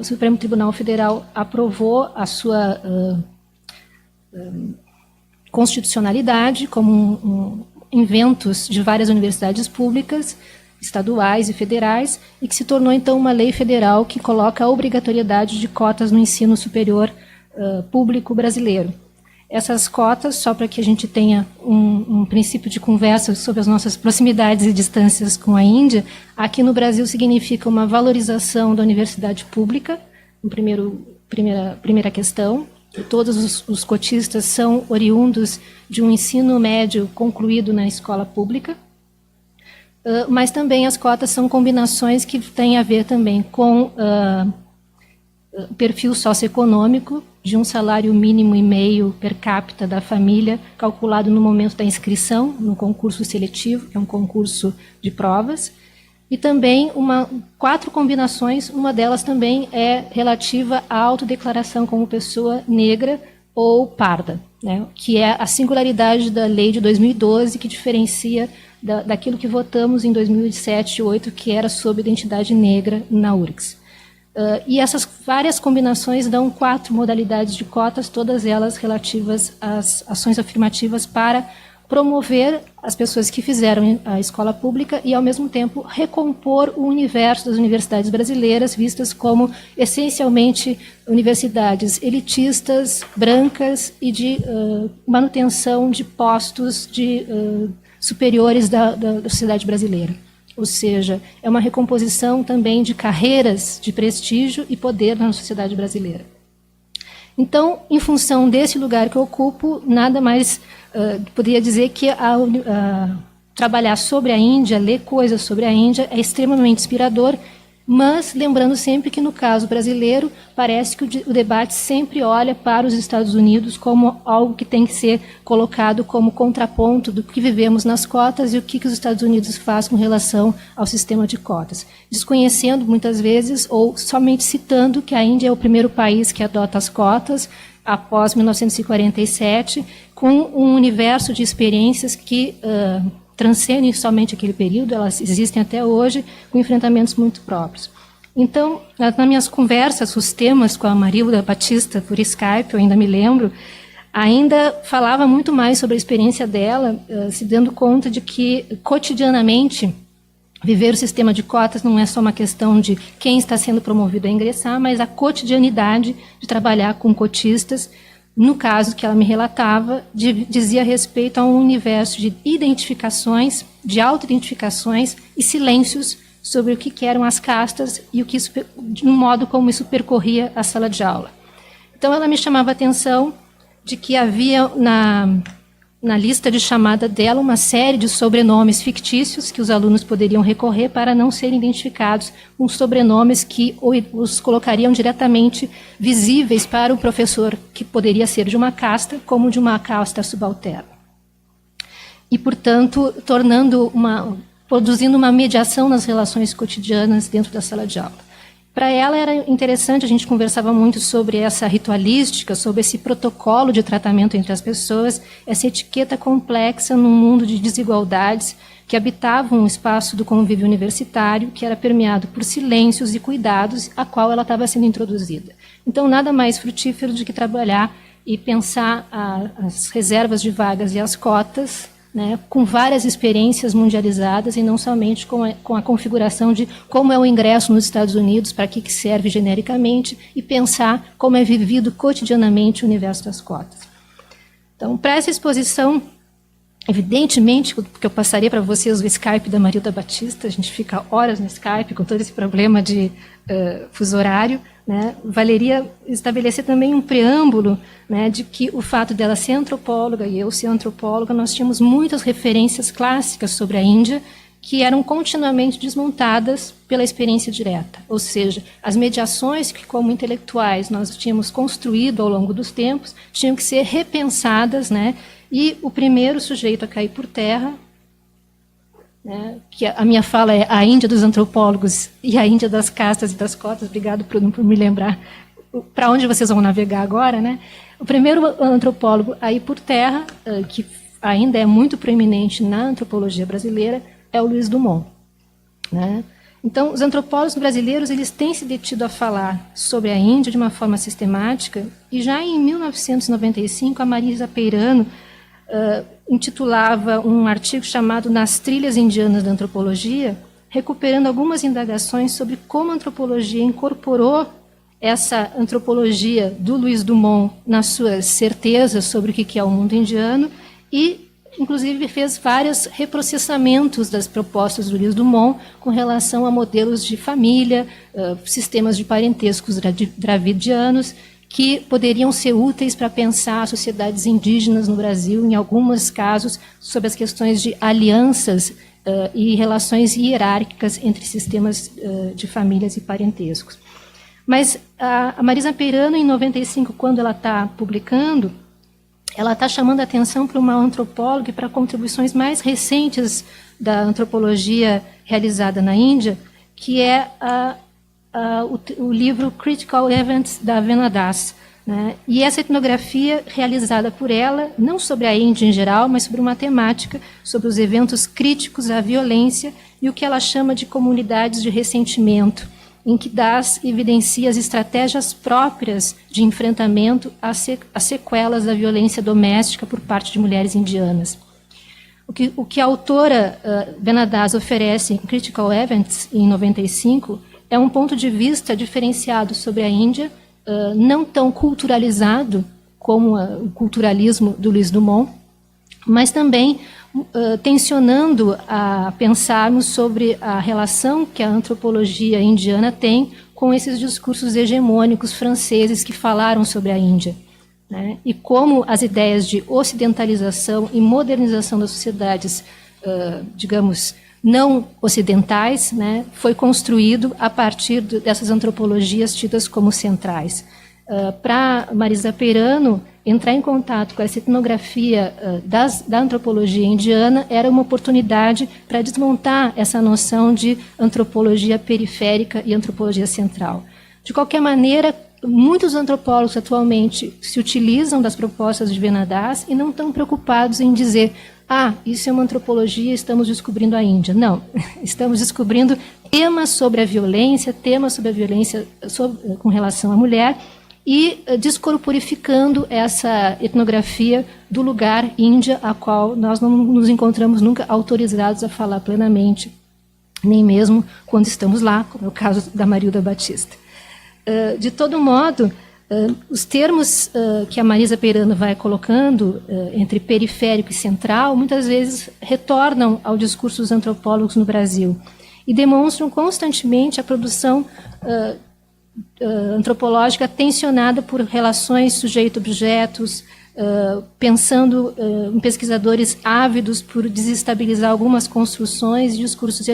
o Supremo Tribunal Federal aprovou a sua constitucionalidade como inventos de várias universidades públicas, estaduais e federais, e que se tornou, então, uma lei federal que coloca a obrigatoriedade de cotas no ensino superior público brasileiro. Essas cotas, só para que a gente tenha um princípio de conversa sobre as nossas proximidades e distâncias com a Índia, aqui no Brasil significa uma valorização da universidade pública, primeira questão. Todos os cotistas são oriundos de um ensino médio concluído na escola pública, mas também as cotas são combinações que têm a ver também com o perfil socioeconômico de um salário mínimo e meio per capita da família, calculado no momento da inscrição no concurso seletivo, que é um concurso de provas, e também 4 combinações, uma delas também é relativa à autodeclaração como pessoa negra ou parda, né, que é a singularidade da lei de 2012, que diferencia daquilo que votamos em 2007 e 2008, que era sobre identidade negra na URGS. E essas várias combinações dão 4 modalidades de cotas, todas elas relativas às ações afirmativas para promover as pessoas que fizeram a escola pública e, ao mesmo tempo, recompor o universo das universidades brasileiras, vistas como, essencialmente, universidades elitistas, brancas e de manutenção de postos superiores da sociedade brasileira. Ou seja, é uma recomposição também de carreiras de prestígio e poder na sociedade brasileira. Então, em função desse lugar que eu ocupo, nada mais poderia dizer que trabalhar sobre a Índia, ler coisas sobre a Índia, é extremamente inspirador, mas lembrando sempre que, no caso brasileiro, parece que o debate sempre olha para os Estados Unidos como algo que tem que ser colocado como contraponto do que vivemos nas cotas e o que os Estados Unidos faz com relação ao sistema de cotas, desconhecendo muitas vezes ou somente citando que a Índia é o primeiro país que adota as cotas após 1947, com um universo de experiências que transcendem somente aquele período, elas existem até hoje, com enfrentamentos muito próprios. Então, nas minhas conversas, os temas com a Marilda Batista por Skype, eu ainda me lembro, ainda falava muito mais sobre a experiência dela, se dando conta de que, cotidianamente, viver o sistema de cotas não é só uma questão de quem está sendo promovido a ingressar, mas a cotidianidade de trabalhar com cotistas. No caso que ela me relatava, dizia respeito a um universo de identificações, de autoidentificações e silêncios sobre o que eram as castas e no modo como isso percorria a sala de aula. Então, ela me chamava a atenção de que havia na lista de chamada dela uma série de sobrenomes fictícios que os alunos poderiam recorrer para não serem identificados com sobrenomes que os colocariam diretamente visíveis para o professor, que poderia ser de uma casta como de uma casta subalterna. E, portanto, produzindo uma mediação nas relações cotidianas dentro da sala de aula. Para ela era interessante, a gente conversava muito sobre essa ritualística, sobre esse protocolo de tratamento entre as pessoas, essa etiqueta complexa num mundo de desigualdades que habitavam um espaço do convívio universitário que era permeado por silêncios e cuidados a qual ela estava sendo introduzida. Então, nada mais frutífero do que trabalhar e pensar as reservas de vagas e as cotas, né, com várias experiências mundializadas e não somente com a configuração de como é o ingresso nos Estados Unidos, para que serve genericamente, e pensar como é vivido cotidianamente o universo das cotas. Então, para essa exposição, Evidentemente, porque eu passaria para vocês o Skype da Marilda Batista, a gente fica horas no Skype com todo esse problema de fuso horário, né? Valeria estabelecer também um preâmbulo, né, de que o fato dela ser antropóloga e eu ser antropóloga, nós tínhamos muitas referências clássicas sobre a Índia que eram continuamente desmontadas pela experiência direta. Ou seja, as mediações que, como intelectuais, nós tínhamos construído ao longo dos tempos, tinham que ser repensadas, né? E o primeiro sujeito a cair por terra, né, que a minha fala é a Índia dos antropólogos e a Índia das castas e das cotas. Obrigado, Bruno, por me lembrar para onde vocês vão navegar agora, né? O primeiro antropólogo a ir por terra, que ainda é muito proeminente na antropologia brasileira, é o Luiz Dumont, né? Então, os antropólogos brasileiros, eles têm se detido a falar sobre a Índia de uma forma sistemática, e já em 1995, a Marisa Peirano intitulava um artigo chamado Nas Trilhas Indianas da Antropologia, recuperando algumas indagações sobre como a antropologia incorporou essa antropologia do Luiz Dumont nas suas certezas sobre o que é o mundo indiano e, inclusive, fez vários reprocessamentos das propostas do Luiz Dumont com relação a modelos de família, sistemas de parentescos dravidianos, que poderiam ser úteis para pensar sociedades indígenas no Brasil, em alguns casos, sobre as questões de alianças e relações hierárquicas entre sistemas de famílias e parentescos. Mas a Marisa Peirano, em 95, quando ela está publicando, ela está chamando a atenção para uma antropóloga e para contribuições mais recentes da antropologia realizada na Índia, que é o livro Critical Events, da Venadas, né? E essa etnografia realizada por ela, não sobre a Índia em geral, mas sobre uma temática, sobre os eventos críticos à violência e o que ela chama de comunidades de ressentimento, em que Das evidencia as estratégias próprias de enfrentamento às sequelas da violência doméstica por parte de mulheres indianas. O que a autora Venadas oferece em Critical Events, em 95, é um ponto de vista diferenciado sobre a Índia, não tão culturalizado como o culturalismo do Luiz Dumont, mas também tensionando a pensarmos sobre a relação que a antropologia indiana tem com esses discursos hegemônicos franceses que falaram sobre a Índia, né? E como as ideias de ocidentalização e modernização das sociedades, digamos, não ocidentais, né, foi construído a partir dessas antropologias tidas como centrais. Para Marisa Peirano, entrar em contato com essa etnografia da antropologia indiana era uma oportunidade para desmontar essa noção de antropologia periférica e antropologia central. De qualquer maneira, muitos antropólogos atualmente se utilizam das propostas de Venadas e não estão preocupados em dizer isso é uma antropologia, estamos descobrindo a Índia. Não, estamos descobrindo temas sobre a violência com relação à mulher e descorporificando essa etnografia do lugar Índia, a qual nós não nos encontramos nunca autorizados a falar plenamente, nem mesmo quando estamos lá, como é o caso da Marilda Batista. De todo modo, os termos que a Marisa Peirano vai colocando entre periférico e central, muitas vezes retornam ao discurso dos antropólogos no Brasil e demonstram constantemente a produção antropológica tensionada por relações sujeito-objetos, pensando em pesquisadores ávidos por desestabilizar algumas construções e discursos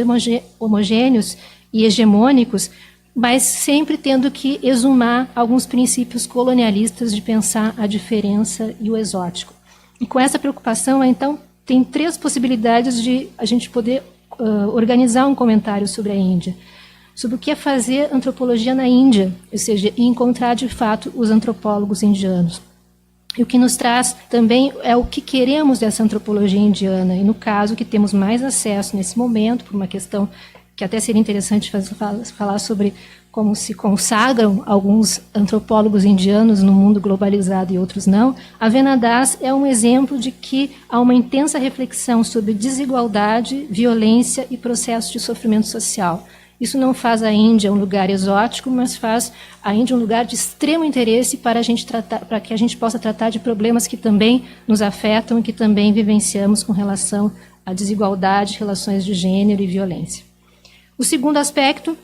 homogêneos e hegemônicos, mas sempre tendo que exumar alguns princípios colonialistas de pensar a diferença e o exótico. E com essa preocupação, então, tem 3 possibilidades de a gente poder organizar um comentário sobre a Índia. Sobre o que é fazer antropologia na Índia, ou seja, encontrar de fato os antropólogos indianos. E o que nos traz também é o que queremos dessa antropologia indiana, e no caso que temos mais acesso nesse momento, por uma questão que até seria interessante falar sobre como se consagram alguns antropólogos indianos no mundo globalizado e outros não, a Venadas é um exemplo de que há uma intensa reflexão sobre desigualdade, violência e processo de sofrimento social. Isso não faz a Índia um lugar exótico, mas faz a Índia um lugar de extremo interesse para que a gente possa tratar de problemas que também nos afetam e que também vivenciamos com relação à desigualdade, relações de gênero e violência. O segundo aspecto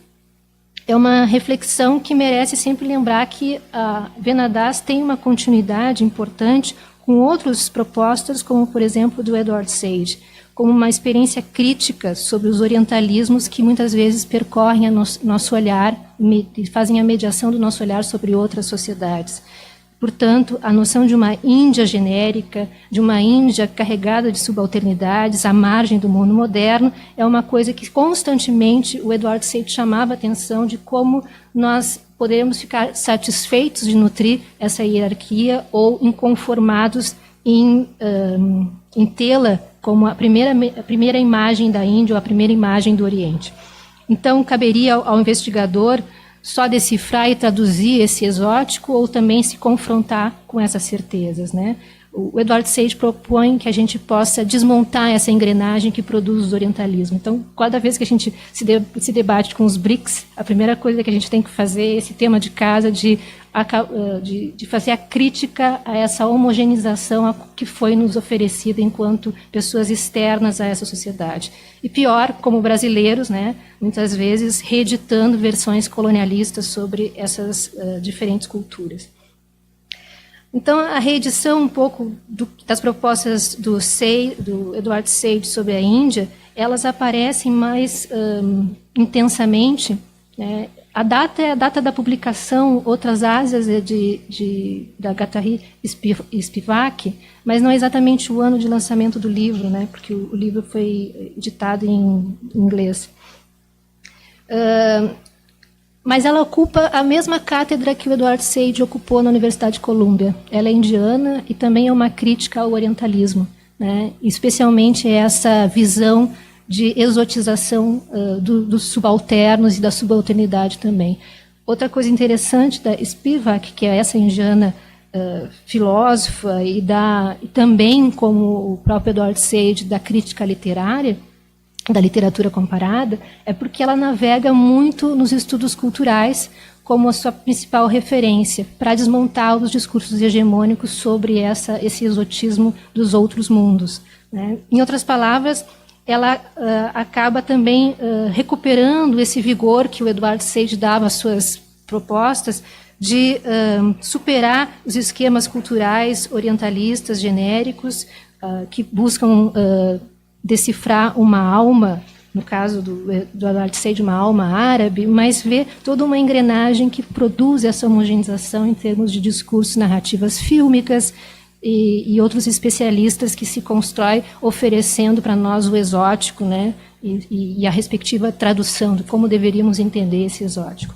é uma reflexão que merece sempre lembrar que a Venadas tem uma continuidade importante com outras propostas, como, por exemplo, do Edward Said, como uma experiência crítica sobre os orientalismos que muitas vezes percorrem nosso olhar e fazem a mediação do nosso olhar sobre outras sociedades. Portanto, a noção de uma Índia genérica, de uma Índia carregada de subalternidades, à margem do mundo moderno, é uma coisa que constantemente o Edward Said chamava a atenção de como nós podemos ficar satisfeitos de nutrir essa hierarquia ou inconformados em tê-la como a primeira imagem da Índia ou a primeira imagem do Oriente. Então, caberia ao investigador só decifrar e traduzir esse exótico ou também se confrontar com essas certezas, né? O Edward Said propõe que a gente possa desmontar essa engrenagem que produz o orientalismo. Então, cada vez que a gente se debate com os BRICS, a primeira coisa que a gente tem que fazer é esse tema de casa de fazer a crítica a essa homogeneização que foi nos oferecida enquanto pessoas externas a essa sociedade. E pior, como brasileiros, né, muitas vezes reeditando versões colonialistas sobre essas diferentes culturas. Então, a reedição um pouco das propostas do Edward Said sobre a Índia, elas aparecem mais intensamente, né? A data é a data da publicação, outras ásias é da Gathari Spivak, mas não é exatamente o ano de lançamento do livro, né? Porque o livro foi editado em inglês. Mas ela ocupa a mesma cátedra que o Edward Said ocupou na Universidade de Colômbia. Ela é indiana e também é uma crítica ao orientalismo, né? Especialmente essa visão de exotização dos subalternos e da subalternidade também. Outra coisa interessante da Spivak, que é essa indiana filósofa e também, como o próprio Edward Said, da crítica literária, da literatura comparada, é porque ela navega muito nos estudos culturais como a sua principal referência para desmontar os discursos hegemônicos sobre esse exotismo dos outros mundos, né? Em outras palavras, ela acaba também recuperando esse vigor que o Edward Said dava às suas propostas de superar os esquemas culturais orientalistas genéricos que buscam decifrar uma alma, no caso do Edward Said, uma alma árabe, mas ver toda uma engrenagem que produz essa homogeneização em termos de discursos, narrativas fílmicas e outros especialistas que se constrói oferecendo para nós o exótico, né, e a respectiva tradução de como deveríamos entender esse exótico.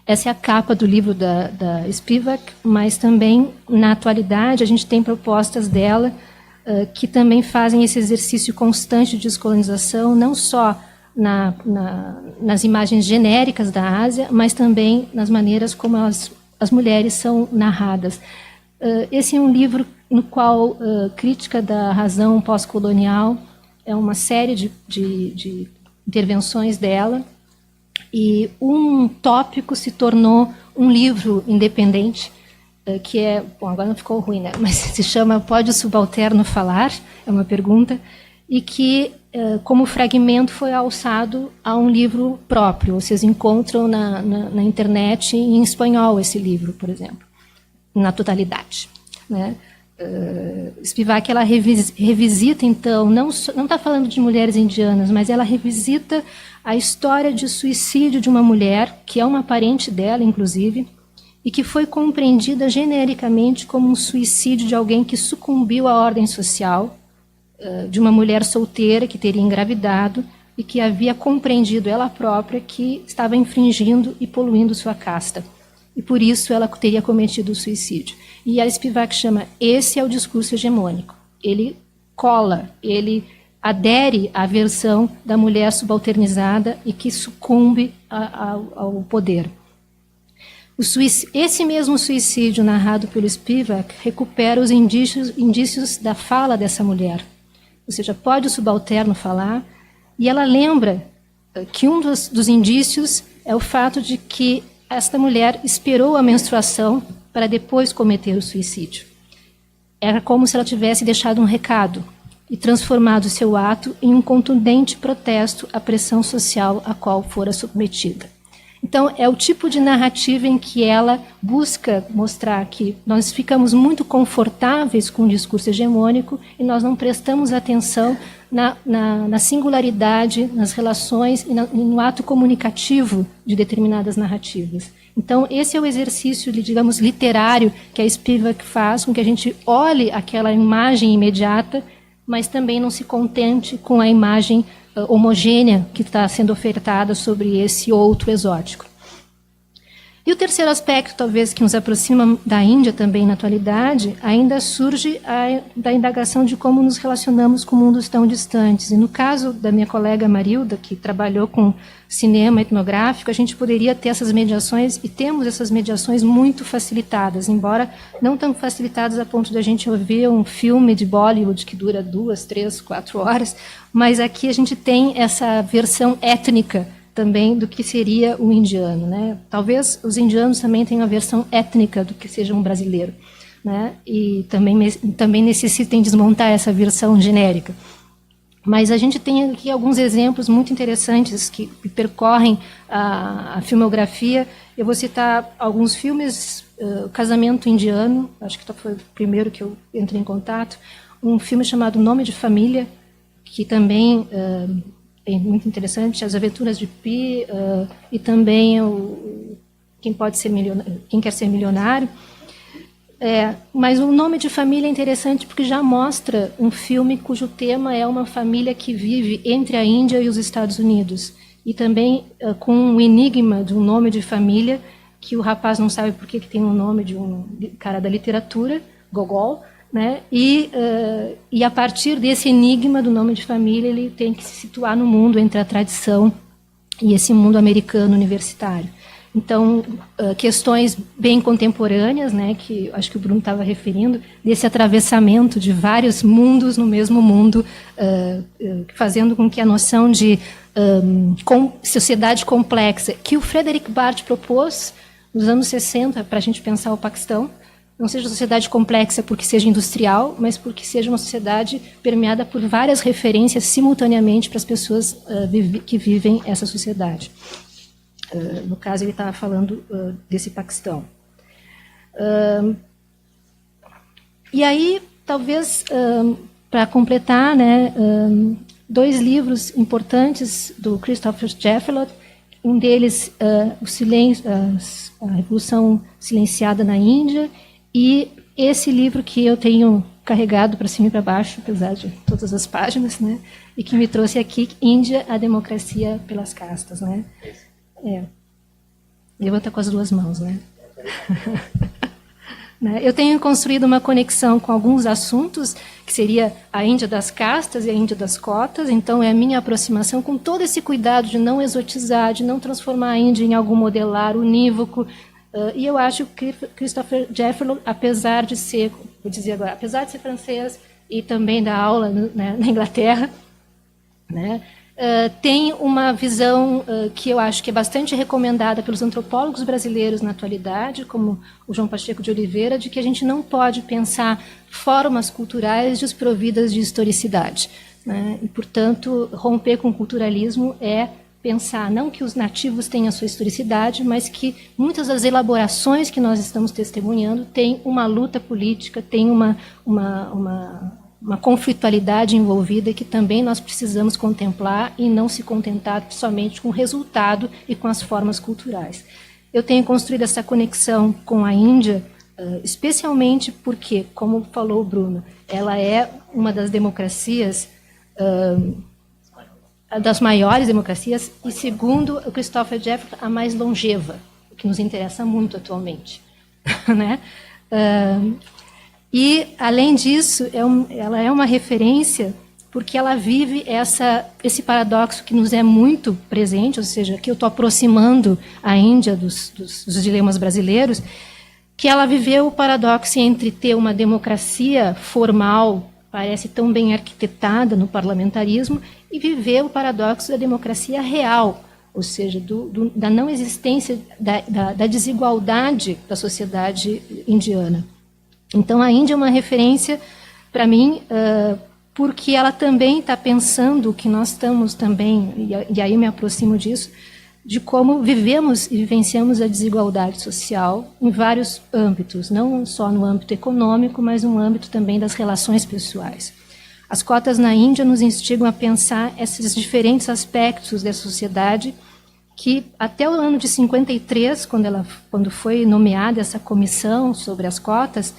Essa é a capa do livro da Spivak, mas também, na atualidade, a gente tem propostas dela que também fazem esse exercício constante de descolonização, não só nas imagens genéricas da Ásia, mas também nas maneiras como as mulheres são narradas. Esse é um livro no qual crítica da razão pós-colonial é uma série de intervenções dela, e um tópico se tornou um livro independente, que é, bom, agora não ficou ruim, né? Mas se chama Pode o Subalterno Falar? É uma pergunta, e que, como fragmento, foi alçado a um livro próprio. Vocês encontram na internet em espanhol esse livro, por exemplo, na totalidade, né? Spivak, ela revisita, então, não está falando de mulheres indianas, mas ela revisita a história de suicídio de uma mulher, que é uma parente dela, inclusive, e que foi compreendida genericamente como um suicídio de alguém que sucumbiu à ordem social, de uma mulher solteira que teria engravidado e que havia compreendido ela própria que estava infringindo e poluindo sua casta. E por isso ela teria cometido o suicídio. E a Spivak chama, esse é o discurso hegemônico. Ele cola, ele adere à versão da mulher subalternizada e que sucumbe ao poder. Esse mesmo suicídio narrado pelo Spivak recupera os indícios da fala dessa mulher. Ou seja, pode o subalterno falar, e ela lembra que um dos indícios é o fato de que esta mulher esperou a menstruação para depois cometer o suicídio. Era como se ela tivesse deixado um recado e transformado seu ato em um contundente protesto à pressão social a qual fora submetida. Então, é o tipo de narrativa em que ela busca mostrar que nós ficamos muito confortáveis com o discurso hegemônico e nós não prestamos atenção na singularidade, nas relações e no ato comunicativo de determinadas narrativas. Então, esse é o exercício, digamos, literário que a Spivak faz, com que a gente olhe aquela imagem imediata, mas também não se contente com a imagem homogênea que está sendo ofertada sobre esse outro exótico. E o terceiro aspecto, talvez, que nos aproxima da Índia também na atualidade, ainda surge da indagação de como nos relacionamos com mundos tão distantes. E no caso da minha colega Marilda, que trabalhou com cinema etnográfico, a gente poderia ter essas mediações, e temos essas mediações muito facilitadas, embora não tão facilitadas a ponto de a gente ouvir um filme de Bollywood que dura 2, 3, 4 horas, mas aqui a gente tem essa versão étnica também do que seria o indiano, né? Talvez os indianos também tenham a versão étnica do que seja um brasileiro, né? E também necessitem desmontar essa versão genérica. Mas a gente tem aqui alguns exemplos muito interessantes que percorrem a filmografia. Eu vou citar alguns filmes, Casamento Indiano, acho que foi o primeiro que eu entrei em contato, um filme chamado Nome de Família, que também é muito interessante, As Aventuras de Pi, e também Quem Quer Ser Milionário. Mas o Nome de Família é interessante porque já mostra um filme cujo tema é uma família que vive entre a Índia e os Estados Unidos. E também com o enigma de um nome de família, que o rapaz não sabe por que tem o nome de um cara da literatura, Gogol, né? E a partir desse enigma do nome de família, ele tem que se situar no mundo entre a tradição e esse mundo americano universitário. Então, questões bem contemporâneas, né, que acho que o Bruno estava referindo, desse atravessamento de vários mundos no mesmo mundo, fazendo com que a noção de sociedade complexa, que o Frederic Bart propôs nos anos 60 para a gente pensar o Paquistão, não seja uma sociedade complexa porque seja industrial, mas porque seja uma sociedade permeada por várias referências simultaneamente para as pessoas que vivem essa sociedade. No caso, ele estava falando desse Paquistão. E aí, talvez, para completar, né, 2 livros importantes do Christopher Jefferlot, um deles, a Revolução Silenciada na Índia, e esse livro que eu tenho carregado para cima e para baixo, apesar de todas as páginas, né, e que me trouxe aqui, Índia, a Democracia pelas Castas, né? Levanta com as 2 mãos, né? Eu tenho construído uma conexão com alguns assuntos, que seria a Índia das castas e a Índia das cotas, então é a minha aproximação com todo esse cuidado de não exotizar, de não transformar a Índia em algo modelar, unívoco, e eu acho que Christopher Jefferlot, apesar de ser, vou dizer agora, apesar de ser francês e também dar aula, né, na Inglaterra, né, tem uma visão que eu acho que é bastante recomendada pelos antropólogos brasileiros na atualidade, como o João Pacheco de Oliveira, de que a gente não pode pensar formas culturais desprovidas de historicidade, né? E, portanto, romper com o culturalismo é pensar não que os nativos tenham a sua historicidade, mas que muitas das elaborações que nós estamos testemunhando têm uma luta política, têm uma conflitualidade envolvida que também nós precisamos contemplar e não se contentar somente com o resultado e com as formas culturais. Eu tenho construído essa conexão com a Índia, especialmente porque, como falou o Bruno, ela é uma das democracias, das maiores democracias, e, segundo o Christopher Jefferson, a mais longeva, o que nos interessa muito atualmente. Né? E, além disso, ela é uma referência porque ela vive esse paradoxo que nos é muito presente, ou seja, que eu estou aproximando a Índia dos dilemas brasileiros, que ela viveu o paradoxo entre ter uma democracia formal, parece tão bem arquitetada no parlamentarismo, e viver o paradoxo da democracia real, ou seja, da não existência, da desigualdade da sociedade indiana. Então, a Índia é uma referência, para mim, porque ela também está pensando que nós estamos também, e aí eu me aproximo disso, de como vivemos e vivenciamos a desigualdade social em vários âmbitos, não só no âmbito econômico, mas no âmbito também das relações pessoais. As cotas na Índia nos instigam a pensar esses diferentes aspectos da sociedade que, até o ano de 53, quando foi nomeada essa comissão sobre as cotas,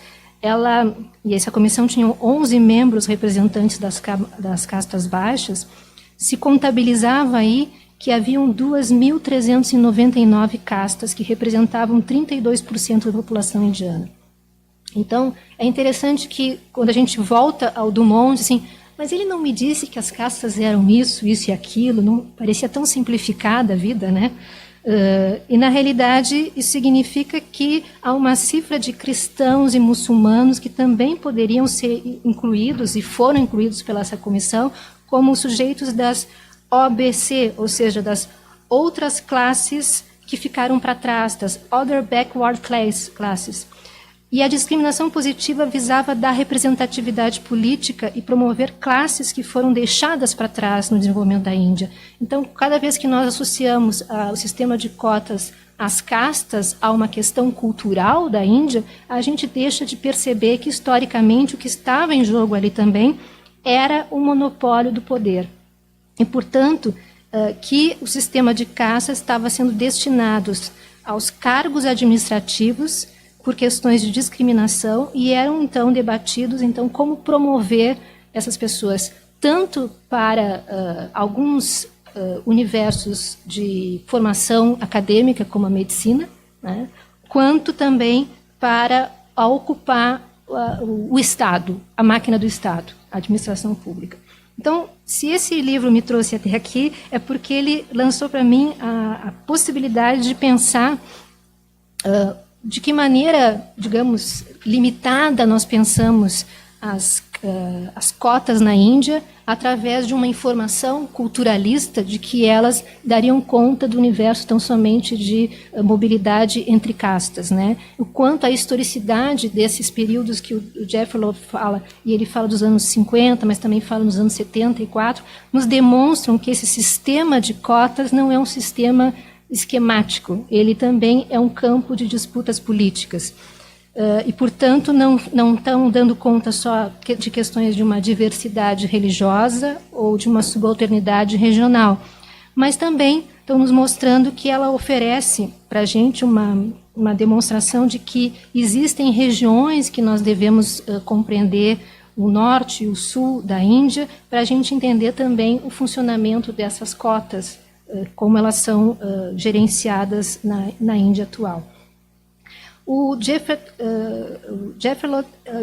e essa comissão tinha 11 membros representantes das castas baixas, se contabilizava aí que haviam 2.399 castas que representavam 32% da população indiana. Então, é interessante que, quando a gente volta ao Dumont, assim, mas ele não me disse que as castas eram isso e aquilo, não parecia tão simplificada a vida, né? E, na realidade, isso significa que há uma cifra de cristãos e muçulmanos que também poderiam ser incluídos, e foram incluídos pela essa comissão, como sujeitos das OBC, ou seja, das outras classes que ficaram para trás, das Other Backward Classes. E a discriminação positiva visava dar representatividade política e promover classes que foram deixadas para trás no desenvolvimento da Índia. Então, cada vez que nós associamos o sistema de cotas às castas a uma questão cultural da Índia, a gente deixa de perceber que, historicamente, o que estava em jogo ali também era o monopólio do poder. E, portanto, que o sistema de castas estava sendo destinado aos cargos administrativos por questões de discriminação, e eram, então, debatidos, então, como promover essas pessoas, tanto para alguns universos de formação acadêmica, como a medicina, né, quanto também para ocupar o Estado, a máquina do Estado, a administração pública. Então, se esse livro me trouxe até aqui, é porque ele lançou para mim a possibilidade de pensar de que maneira, digamos, limitada nós pensamos as cotas na Índia através de uma informação culturalista de que elas dariam conta do universo tão somente de mobilidade entre castas, né? O quanto a historicidade desses períodos que o Jeffrey fala, e ele fala dos anos 50, mas também fala dos anos 74, nos demonstram que esse sistema de cotas não é um sistema esquemático, ele também é um campo de disputas políticas. E, portanto, não estão dando conta só de questões de uma diversidade religiosa ou de uma subalternidade regional, mas também estão nos mostrando que ela oferece para a gente uma demonstração de que existem regiões que nós devemos compreender, o norte e o sul da Índia, para a gente entender também o funcionamento dessas cotas, como elas são gerenciadas na Índia atual. O Jeffrey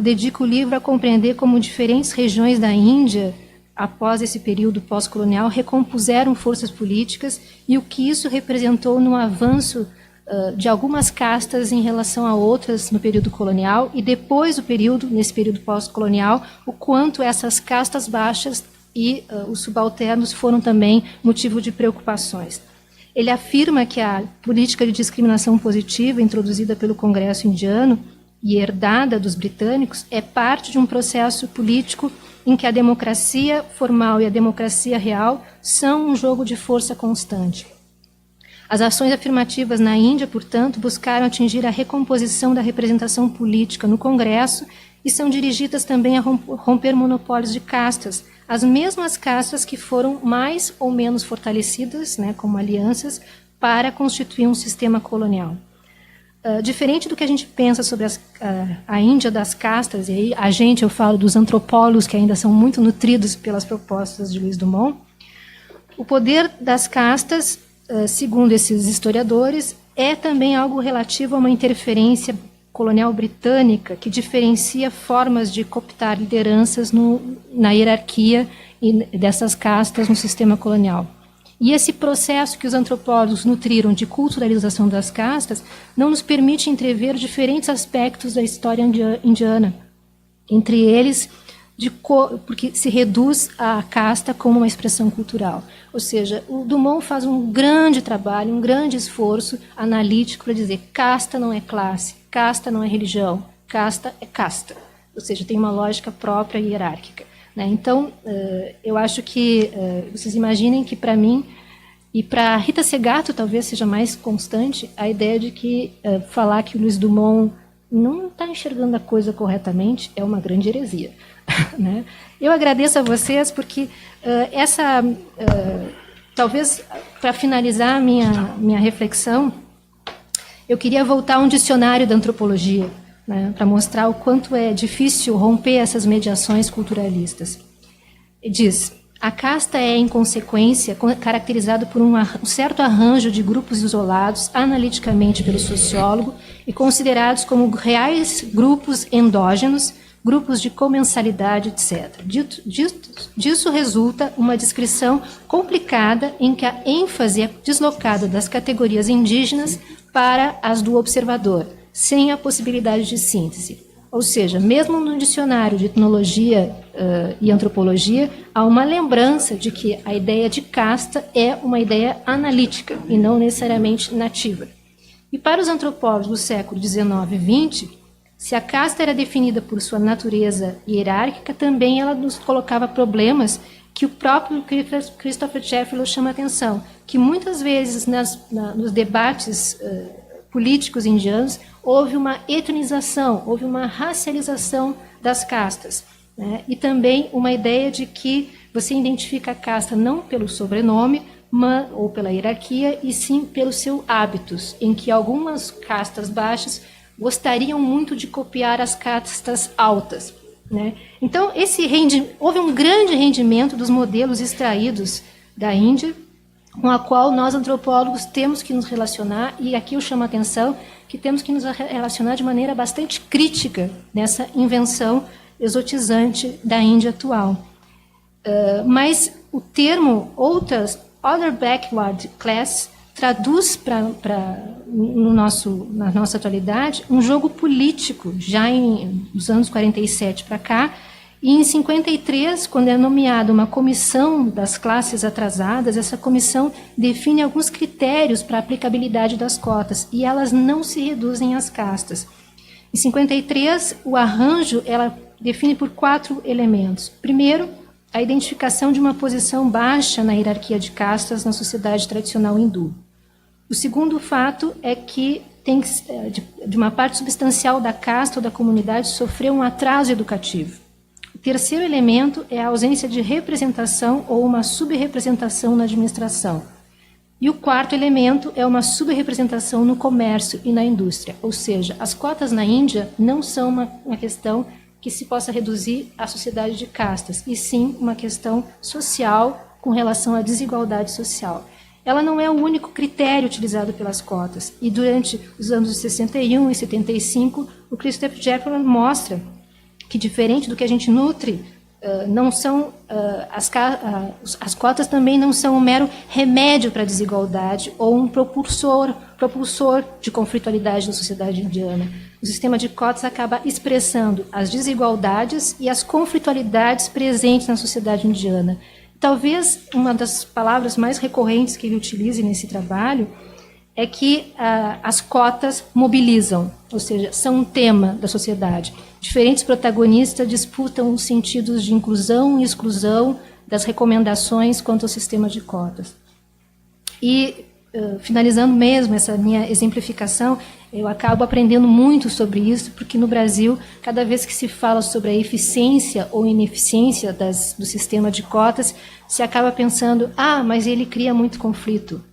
dedica o livro a compreender como diferentes regiões da Índia, após esse período pós-colonial, recompuseram forças políticas e o que isso representou no avanço de algumas castas em relação a outras no período colonial, e depois do período, nesse período pós-colonial, o quanto essas castas baixas e os subalternos foram também motivo de preocupações. Ele afirma que a política de discriminação positiva introduzida pelo Congresso indiano e herdada dos britânicos é parte de um processo político em que a democracia formal e a democracia real são um jogo de força constante. As ações afirmativas na Índia, portanto, buscaram atingir a recomposição da representação política no Congresso e são dirigidas também a romper monopólios de castas, as mesmas castas que foram mais ou menos fortalecidas, né, como alianças, para constituir um sistema colonial. Diferente do que a gente pensa sobre a Índia das castas, e aí eu falo dos antropólogos que ainda são muito nutridos pelas propostas de Louis Dumont, o poder das castas, segundo esses historiadores, é também algo relativo a uma interferência colonial britânica que diferencia formas de cooptar lideranças na hierarquia dessas castas no sistema colonial. E esse processo que os antropólogos nutriram de culturalização das castas não nos permite entrever diferentes aspectos da história indiana, entre eles porque se reduz a casta como uma expressão cultural. Ou seja, o Dumont faz um grande trabalho, um grande esforço analítico para dizer casta não é classe, casta não é religião, casta é casta. Ou seja, tem uma lógica própria e hierárquica. Né? Então, eu acho que vocês imaginem que, para mim, e para Rita Segato talvez seja mais constante, a ideia de que falar que o Luiz Dumont não está enxergando a coisa corretamente é uma grande heresia. Né? Eu agradeço a vocês porque talvez para finalizar a minha reflexão, eu queria voltar a um dicionário da antropologia, né, para mostrar o quanto é difícil romper essas mediações culturalistas. Diz: a casta é, em consequência, caracterizada por um certo arranjo de grupos isolados analiticamente pelo sociólogo e considerados como reais grupos endógenos, grupos de comensalidade, etc. Disso resulta uma descrição complicada em que a ênfase é deslocada das categorias indígenas para as do observador, sem a possibilidade de síntese. Ou seja, mesmo no dicionário de etnologia e antropologia, há uma lembrança de que a ideia de casta é uma ideia analítica e não necessariamente nativa. E para os antropólogos do século XIX e XX, se a casta era definida por sua natureza hierárquica, também ela nos colocava problemas que o próprio Christopher Sheffield chama a atenção, que muitas vezes nos debates políticos indianos houve uma etnização, houve uma racialização das castas, né? E também uma ideia de que você identifica a casta não pelo sobrenome ou pela hierarquia, e sim pelos seus hábitos, em que algumas castas baixas gostariam muito de copiar as castas altas, né? Então, houve um grande rendimento dos modelos extraídos da Índia, com a qual nós, antropólogos, temos que nos relacionar, e aqui eu chamo a atenção que temos que nos relacionar de maneira bastante crítica nessa invenção exotizante da Índia atual. Mas o termo Other Backward Class traduz na nossa atualidade um jogo político, já nos anos 47 para cá. E em 53, quando é nomeada uma comissão das classes atrasadas, essa comissão define alguns critérios para a aplicabilidade das cotas, e elas não se reduzem às castas. Em 53, o arranjo ela define por 4 elementos. Primeiro, a identificação de uma posição baixa na hierarquia de castas na sociedade tradicional hindu. O segundo fato é que de uma parte substancial da casta ou da comunidade sofreu um atraso educativo. O terceiro elemento é a ausência de representação ou uma subrepresentação na administração. E o quarto elemento é uma subrepresentação no comércio e na indústria. Ou seja, as cotas na Índia não são uma questão que se possa reduzir à sociedade de castas, e sim uma questão social com relação à desigualdade social. Ela não é o único critério utilizado pelas cotas. E durante os anos de 61 e 75, o Christopher Sheffield mostra que, diferente do que a gente nutre, as cotas também não são um mero remédio para a desigualdade ou um propulsor de conflitualidade na sociedade indiana. O sistema de cotas acaba expressando as desigualdades e as conflitualidades presentes na sociedade indiana. Talvez uma das palavras mais recorrentes que ele utilize nesse trabalho é que as cotas mobilizam, ou seja, são um tema da sociedade. Diferentes protagonistas disputam os sentidos de inclusão e exclusão das recomendações quanto ao sistema de cotas. E, finalizando mesmo essa minha exemplificação, eu acabo aprendendo muito sobre isso, porque no Brasil, cada vez que se fala sobre a eficiência ou ineficiência do sistema de cotas, se acaba pensando, mas ele cria muito conflito.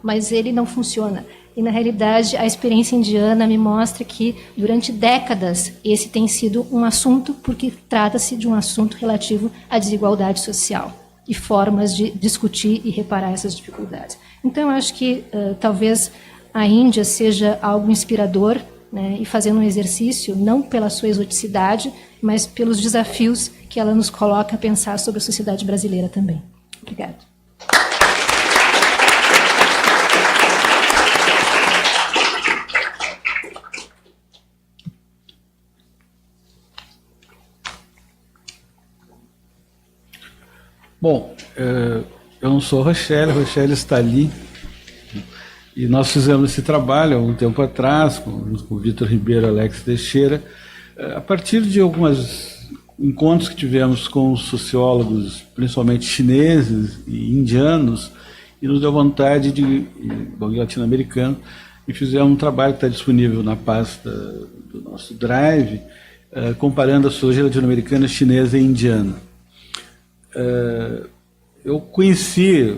Mas ele não funciona. E, na realidade, a experiência indiana me mostra que, durante décadas, esse tem sido um assunto, porque trata-se de um assunto relativo à desigualdade social e formas de discutir e reparar essas dificuldades. Então, eu acho que, talvez, a Índia seja algo inspirador, né, e fazendo um exercício, não pela sua exoticidade, mas pelos desafios que ela nos coloca a pensar sobre a sociedade brasileira também. Obrigada. Bom, eu não sou Rochelle, Rochelle está ali. E nós fizemos esse trabalho há um tempo atrás, com o Vitor Ribeiro e Alex Teixeira, a partir de alguns encontros que tivemos com os sociólogos, principalmente chineses e indianos, e nos deu vontade de, bom, latino-americano, e fizemos um trabalho que está disponível na pasta do nosso Drive, comparando a sociologia latino-americana, chinesa e indiana. Eu conheci,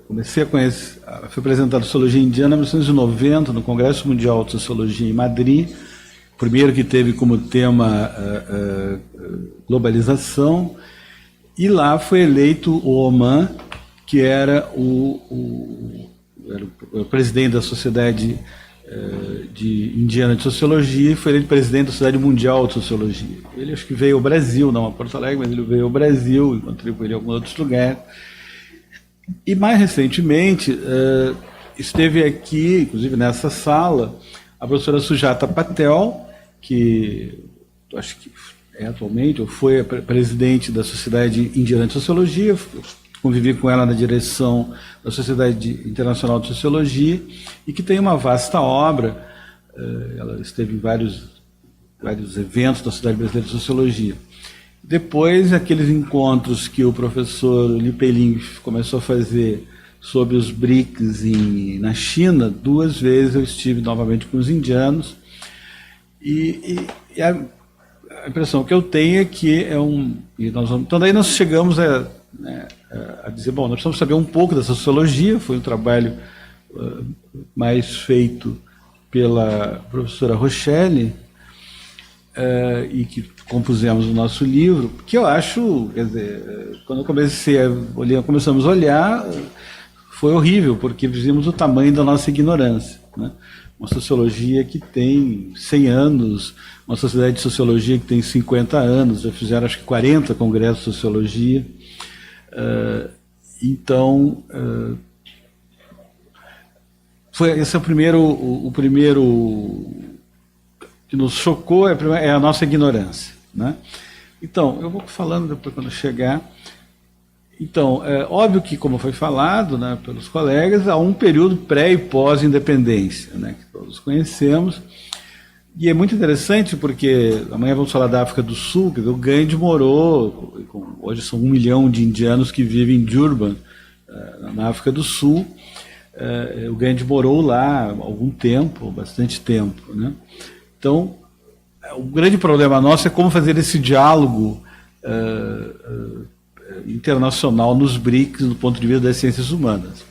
comecei a conhecer, fui apresentado a sociologia indiana em 1990, no Congresso Mundial de Sociologia em Madrid, primeiro que teve como tema globalização, e lá foi eleito o Oman, que era o presidente da Sociedade Indiana de Sociologia, e foi eleito presidente da Sociedade Mundial de Sociologia. Ele acho que veio ao Brasil, não a Porto Alegre, mas ele veio ao Brasil, encontrei com ele em alguns outros lugares. E mais recentemente, esteve aqui, inclusive nessa sala, a professora Sujata Patel, que acho que atualmente, ou foi a presidente da Sociedade Indiana de Sociologia, convivi com ela na direção da Sociedade Internacional de Sociologia, e que tem uma vasta obra, ela esteve em vários eventos da Sociedade Brasileira de Sociologia. Depois, aqueles encontros que o professor Li Peiling começou a fazer sobre os BRICS na China, 2 vezes eu estive novamente com os indianos, e a impressão que eu tenho é que então daí nós chegamos a dizer, bom, nós precisamos saber um pouco dessa sociologia. Foi um trabalho mais feito pela professora Rochelle, e que compusemos o nosso livro, que eu acho, quer dizer, quando eu começamos a olhar, foi horrível, porque vimos o tamanho da nossa ignorância, né? Uma sociologia que tem 100 anos, uma sociedade de sociologia que tem 50 anos, já fizeram acho que 40 congressos de sociologia. Então, esse é o primeiro que nos chocou, é a nossa ignorância, né? Então, eu vou falando depois quando chegar. Então, é óbvio que, como foi falado, né, pelos colegas, há um período pré- e pós-independência, né, que todos conhecemos, e é muito interessante porque amanhã vamos falar da África do Sul, que o Gandhi morou, hoje são 1 milhão de indianos que vivem em Durban, na África do Sul. O Gandhi morou lá há algum tempo, bastante tempo, né? Então, o grande problema nosso é como fazer esse diálogo internacional nos BRICS do ponto de vista das ciências humanas,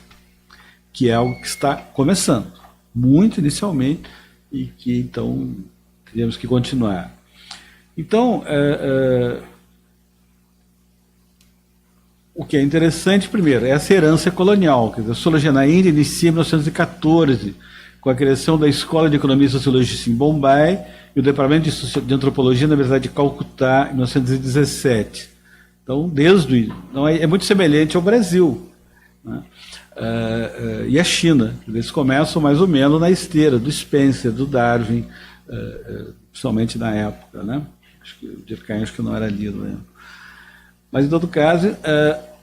que é algo que está começando, muito inicialmente, e que, então, temos que continuar. Então, o que é interessante, primeiro, é essa herança colonial. Quer dizer, a sociologia na Índia inicia em 1914, com a criação da Escola de Economia e Sociologia em Bombay e o Departamento de Antropologia na Universidade de Calcutá, em 1917. Então, é muito semelhante ao Brasil, né? E a China. Eles começam mais ou menos na esteira do Spencer, do Darwin, principalmente na época, né? Acho que o Durkheim acho que não era lido, né? Mas, em todo caso,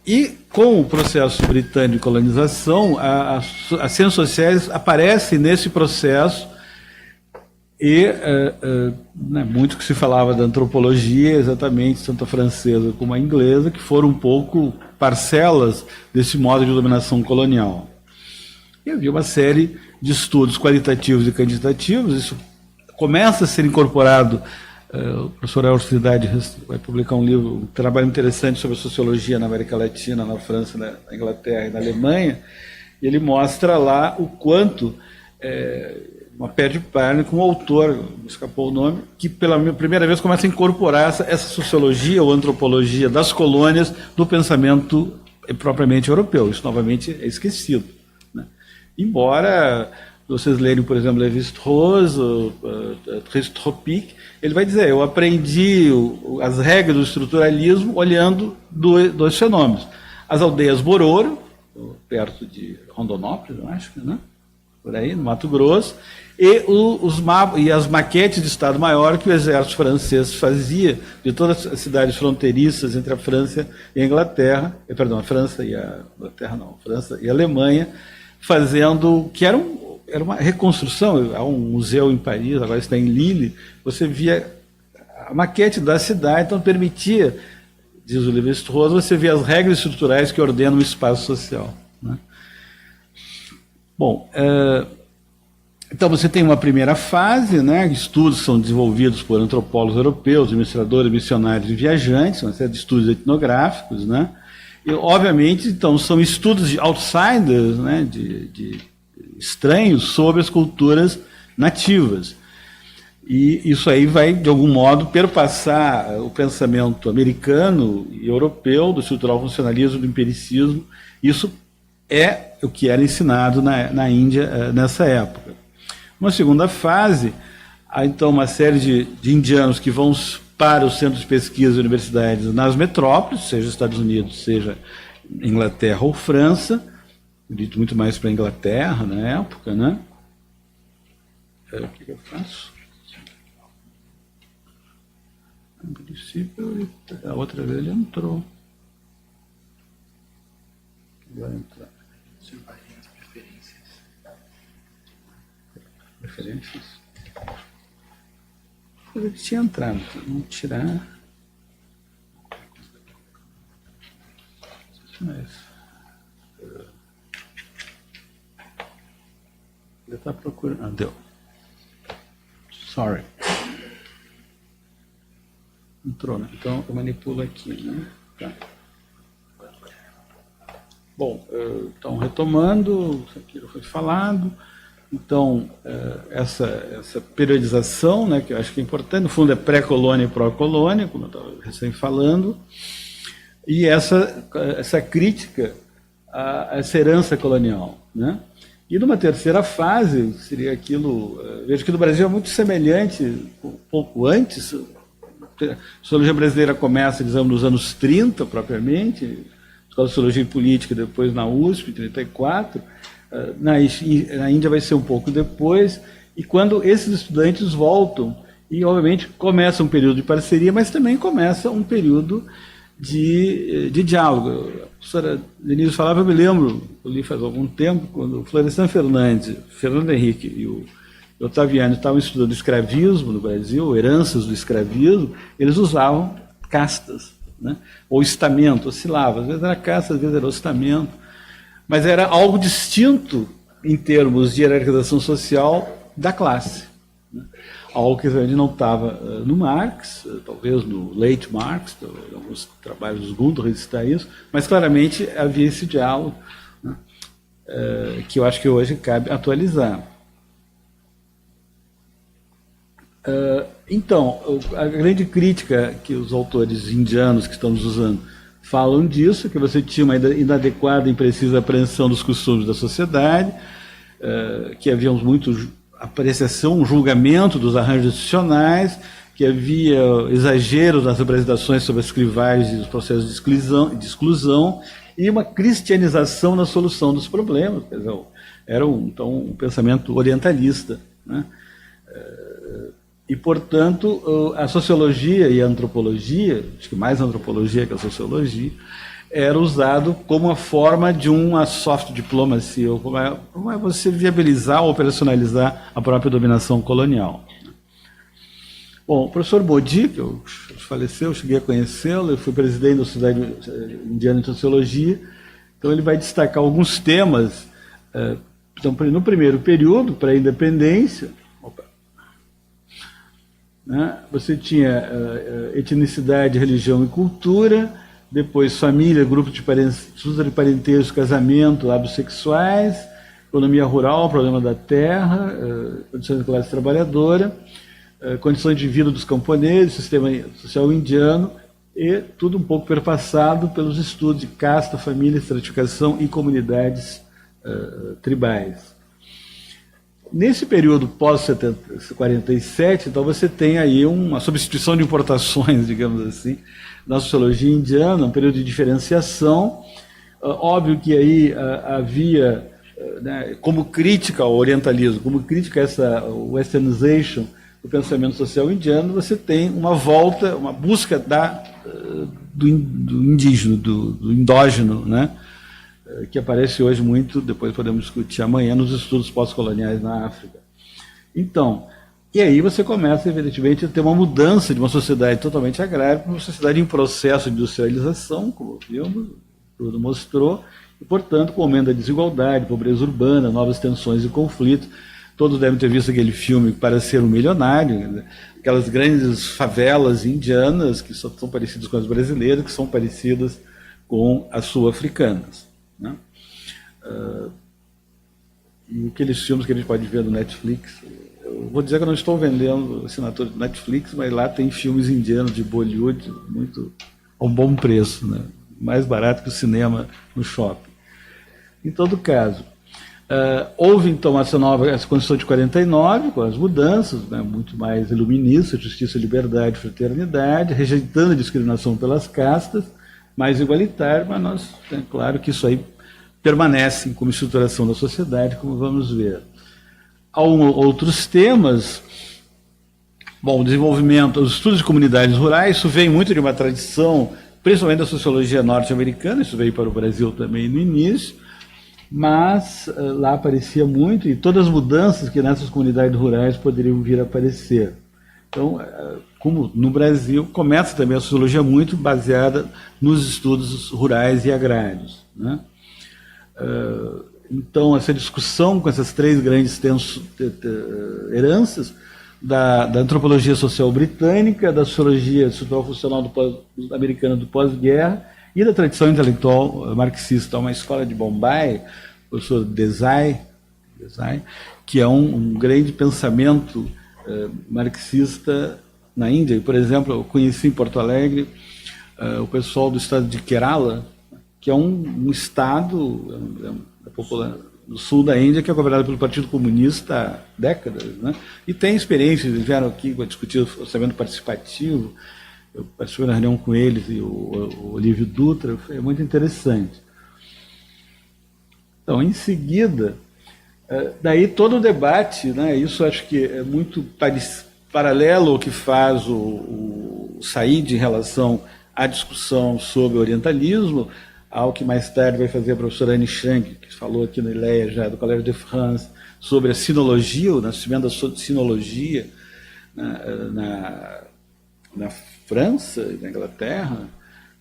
e com o processo britânico de colonização, as ciências sociais aparecem nesse processo, e muito que se falava da antropologia, exatamente tanto a francesa como a inglesa, que foram um pouco parcelas desse modo de dominação colonial. E havia uma série de estudos qualitativos e quantitativos. Isso começa a ser incorporado. O professor Elcio Trindade vai publicar um trabalho interessante sobre a sociologia na América Latina, na França, na Inglaterra e na Alemanha, e ele mostra lá o quanto uma perde página com um autor, me escapou o nome, que pela primeira vez começa a incorporar essa sociologia ou antropologia das colônias no pensamento propriamente europeu. Isso novamente é esquecido, né? Embora vocês lerem, por exemplo, Lévi-Strauss, Tropic, ele vai dizer, eu aprendi as regras do estruturalismo olhando 2 fenômenos. As aldeias Bororo, perto de Rondonópolis, eu acho, né? por aí, no Mato Grosso, e, e as maquetes de Estado-Maior que o exército francês fazia de todas as cidades fronteiriças entre a França e a Inglaterra, perdão, a França e a Inglaterra não, a França e a Alemanha, fazendo, que era uma reconstrução. Há um museu em Paris, agora está em Lille, você via a maquete da cidade, então permitia, diz o Lévi-Strauss, você vê as regras estruturais que ordenam o espaço social, né? Bom, então você tem uma primeira fase, né? Estudos são desenvolvidos por antropólogos europeus, administradores, missionários e viajantes, uma série de estudos etnográficos, né? E, obviamente, então, são estudos de outsiders, né? de estranhos sobre as culturas nativas. E isso aí vai, de algum modo, perpassar o pensamento americano e europeu do estrutural funcionalismo, do empiricismo. Isso é o que era ensinado na Índia nessa época. Uma segunda fase, há então uma série de indianos que vão para os centros de pesquisa e universidades nas metrópoles, seja Estados Unidos, seja Inglaterra ou França, dito muito mais para a Inglaterra na época, né? O que eu faço? No princípio, a outra vez ele entrou. Vai entrar. Preferências? Ele tinha entrado, vamos tirar. Mas, ele está procurando. Ah, deu. Sorry. Entrou, né? Então eu manipulo aqui, né? Tá. Bom, então retomando, isso aqui já foi falado. Então, essa periodização, né, que eu acho que é importante, no fundo é pré-colônia e pró-colônia, como eu estava recém falando, e essa crítica a essa herança colonial, né? E numa terceira fase, seria aquilo, vejo que no Brasil é muito semelhante, um pouco antes, a sociologia brasileira começa, digamos, nos anos 30, propriamente, Escola de Sociologia e Política, depois na USP, em 34, na Índia vai ser um pouco depois, e quando esses estudantes voltam, e obviamente começa um período de parceria, mas também começa um período de diálogo. A professora Denise falava, eu me lembro, eu li faz algum tempo, quando o Florestan Fernandes, Fernando Henrique e o Ottaviani estavam estudando escravismo no Brasil, heranças do escravismo, eles usavam castas, né? Ou estamento, oscilava, às vezes era casta, às vezes era o estamento, mas era algo distinto em termos de hierarquização social da classe, né? Algo que a gente não estava no Marx, talvez no late Marx, alguns trabalhos dos Gundry está isso, mas claramente havia esse diálogo, né? Que eu acho que hoje cabe atualizar. Então, a grande crítica que os autores indianos que estamos usando falam disso, que você tinha uma inadequada e imprecisa apreensão dos costumes da sociedade, que havia muito apreciação, um julgamento dos arranjos institucionais, que havia exageros nas apresentações sobre as clivagens e os processos de exclusão, e uma cristianização na solução dos problemas. Quer dizer, era então um pensamento orientalista, né? E, portanto, a sociologia e a antropologia, acho que mais a antropologia que a sociologia, era usado como uma forma de uma soft diplomacy, ou como é você viabilizar ou operacionalizar a própria dominação colonial. Bom, o professor Modi, que faleceu, eu cheguei a conhecê-lo, eu fui presidente da Sociedade Indiana de Sociologia, então ele vai destacar alguns temas. Então, no primeiro período, para a independência, né, você tinha etnicidade, religião e cultura, depois família, grupo de parentesco, casamento, hábitos sexuais, economia rural, problema da terra, condições da classe trabalhadora, condições de vida dos camponeses, sistema social indiano, e tudo um pouco perpassado pelos estudos de casta, família, estratificação e comunidades tribais. Nesse período pós-47, então você tem aí uma substituição de importações, digamos assim, na sociologia indiana, um período de diferenciação. Óbvio que aí havia né, como crítica ao orientalismo, como crítica a essa westernization do pensamento social indiano, você tem uma volta, uma busca do indígena, do endógeno, né, que aparece hoje muito, depois podemos discutir amanhã, nos estudos pós-coloniais na África. Então, e aí você começa, evidentemente, a ter uma mudança de uma sociedade totalmente agrária para uma sociedade em processo de industrialização, como vimos, tudo mostrou, e, portanto, com o aumento da desigualdade, pobreza urbana, novas tensões e conflitos. Todos devem ter visto aquele filme Para Ser um Milionário, aquelas grandes favelas indianas que são parecidas com as brasileiras, que são parecidas com as sul-africanas, né? E aqueles filmes que a gente pode ver no Netflix, eu vou dizer que eu não estou vendendo assinatura do Netflix, mas lá tem filmes indianos de Bollywood muito a um bom preço, né? Mais barato que o cinema no shopping. Em todo caso, houve então essa Constituição de 49, com as mudanças, né, muito mais iluminista, justiça, liberdade, fraternidade, rejeitando a discriminação pelas castas, mais igualitário, mas é claro que isso aí permanece como estruturação da sociedade, como vamos ver. Há outros temas. Bom, o desenvolvimento, os estudos de comunidades rurais, isso vem muito de uma tradição, principalmente da sociologia norte-americana, isso veio para o Brasil também no início, mas lá aparecia muito, e todas as mudanças que nessas comunidades rurais poderiam vir a aparecer. Então, como no Brasil, começa também a sociologia muito baseada nos estudos rurais e agrários, né? Então, essa discussão com essas três grandes heranças da antropologia social britânica, da sociologia social funcional americana do pós-guerra e da tradição intelectual marxista. Uma escola de Bombay, o professor Desai, que é um grande pensamento marxista na Índia. Por exemplo, eu conheci em Porto Alegre o pessoal do estado de Kerala, que é um estado do sul da Índia, que é governado pelo Partido Comunista há décadas, né? E tem experiência, eles vieram aqui para discutir o orçamento participativo, eu participei na reunião com eles e o Olívio Dutra, foi muito interessante. Então, em seguida, daí todo o debate, né, isso acho que é muito paralelo ao que faz o Said em relação à discussão sobre o orientalismo, ao que mais tarde vai fazer a professora Anne Chang, que falou aqui na ILEA já, do Collège de France, sobre a sinologia, o nascimento da sinologia na França e na Inglaterra,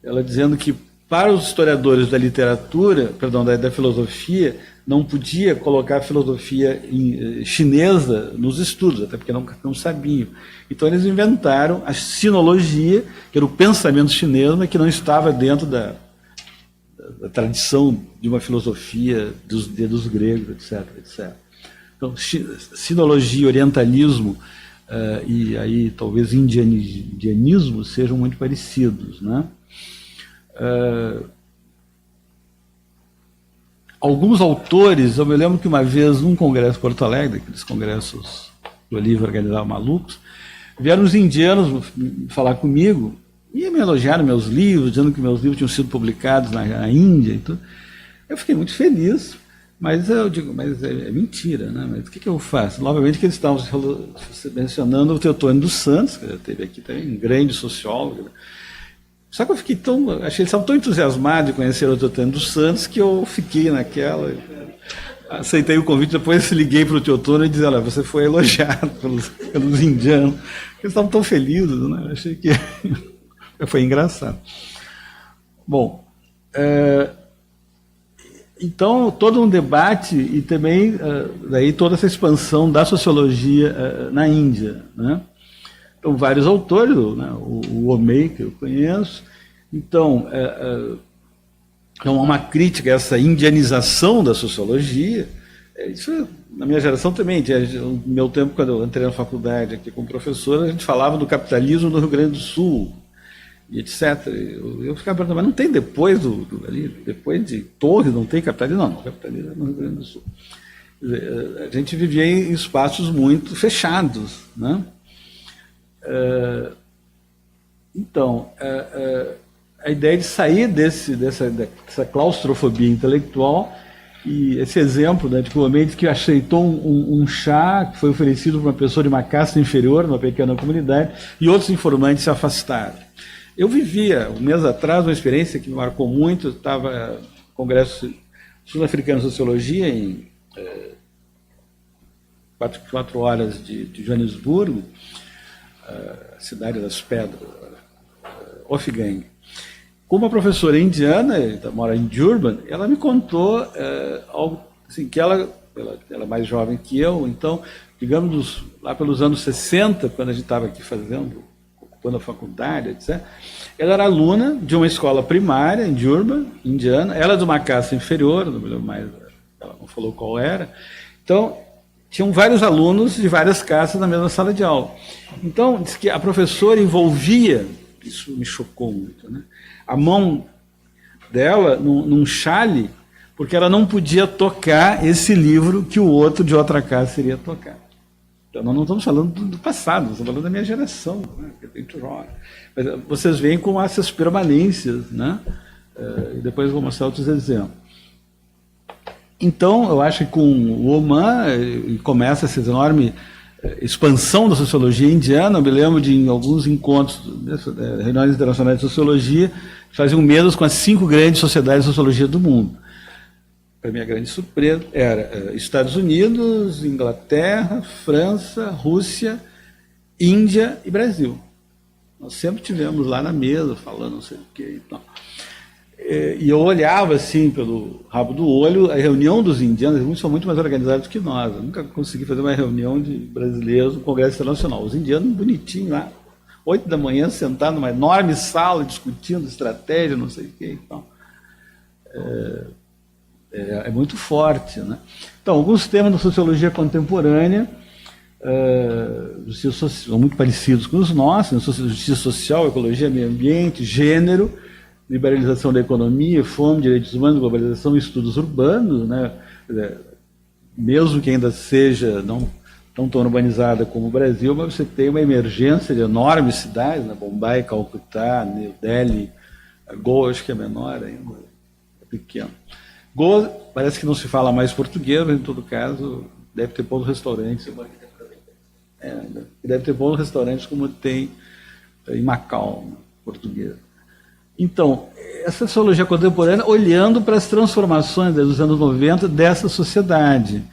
ela dizendo que para os historiadores da literatura, perdão, da filosofia, não podia colocar a filosofia chinesa nos estudos, até porque não sabiam. Então eles inventaram a sinologia, que era o pensamento chinês, mas que não estava dentro da tradição de uma filosofia dos dedos gregos, etc, etc. Então, sinologia, orientalismo e aí talvez indianismo sejam muito parecidos, né? Alguns autores, eu me lembro que uma vez num congresso em Porto Alegre, aqueles congressos do livro organizado malucos, vieram os indianos falar comigo e me elogiaram meus livros, dizendo que meus livros tinham sido publicados na Índia e tudo. Eu fiquei muito feliz, mas eu digo, mas é mentira, né? Mas o que eu faço? Novamente que eles estavam mencionando o Teotônio dos Santos, que teve aqui também, um grande sociólogo. Só que eu fiquei achei que eles estavam tão entusiasmados de conhecer o Teotônio dos Santos que eu fiquei naquela, aceitei o convite, depois liguei para o Teotônio e disse, olha, você foi elogiado pelos indianos. Eles estavam tão felizes, né? Eu achei que foi engraçado. Bom, então todo um debate e também daí toda essa expansão da sociologia na Índia, né? Então, vários autores, né, o Omei, que eu conheço. Então, é uma crítica a essa indianização da sociologia. Isso, na minha geração também, no meu tempo, quando eu entrei na faculdade aqui como professor, a gente falava do capitalismo no Rio Grande do Sul, e etc. Eu ficava perguntando, mas não tem depois depois de Torres, não tem capitalismo? Não, capitalismo é no Rio Grande do Sul. Quer dizer, a gente vivia em espaços muito fechados, né? Então, a ideia de sair dessa claustrofobia intelectual E esse exemplo, né, de homem que aceitou um chá que foi oferecido por uma pessoa de uma casta inferior, numa pequena comunidade, e outros informantes se afastaram. Eu vivia, um mês atrás, uma experiência que me marcou muito. Eu estava no Congresso Sul-Africano de Sociologia, em 4 horas de Joanesburgo, a cidade das pedras, Offigang. Com uma professora indiana, que mora em Durban, ela me contou algo assim, que ela é mais jovem que eu, então, digamos, lá pelos anos 60, quando a gente estava aqui ocupando a faculdade, etc., ela era aluna de uma escola primária em Durban, indiana. Ela é de uma classe inferior, não me lembro mais, ela não falou qual era. Então, tinham vários alunos de várias classes na mesma sala de aula. Então, diz que a professora envolvia, isso me chocou muito, né, a mão dela num chale, porque ela não podia tocar esse livro que o outro de outra classe iria tocar. Então, nós não estamos falando do passado, nós estamos falando da minha geração, né, que é muito jovem. Mas vocês veem com essas permanências, né, e depois eu vou mostrar outros exemplos. Então, eu acho que com o Oman começa essa enorme expansão da sociologia indiana. Eu me lembro de, em alguns encontros, reuniões internacionais de sociologia, faziam mesas com as 5 grandes sociedades de sociologia do mundo. Para minha grande surpresa, era Estados Unidos, Inglaterra, França, Rússia, Índia e Brasil. Nós sempre tivemos lá na mesa, falando não sei o que e tal. E eu olhava assim pelo rabo do olho a reunião dos indianos. Muitos são muito mais organizados que nós. Eu nunca consegui fazer uma reunião de brasileiros no Congresso Internacional. Os indianos bonitinhos lá, 8 da manhã, sentados numa enorme sala, discutindo estratégia, não sei o que e tal. É muito forte, né? Então, alguns temas da sociologia contemporânea são muito parecidos com os nossos: justiça social, ecologia, meio ambiente, gênero, liberalização da economia, fome, direitos humanos, globalização e estudos urbanos, né? Mesmo que ainda seja não tão urbanizada como o Brasil, mas você tem uma emergência de enormes cidades, né? Bombay, Calcutá, New Delhi, Goa, acho que é menor ainda, é pequeno. Goa parece que não se fala mais português, mas em todo caso deve ter bons restaurantes. Deve ter bons restaurantes como tem em Macau, né, português. Então, essa sociologia contemporânea olhando para as transformações dos anos 90 dessa sociedade.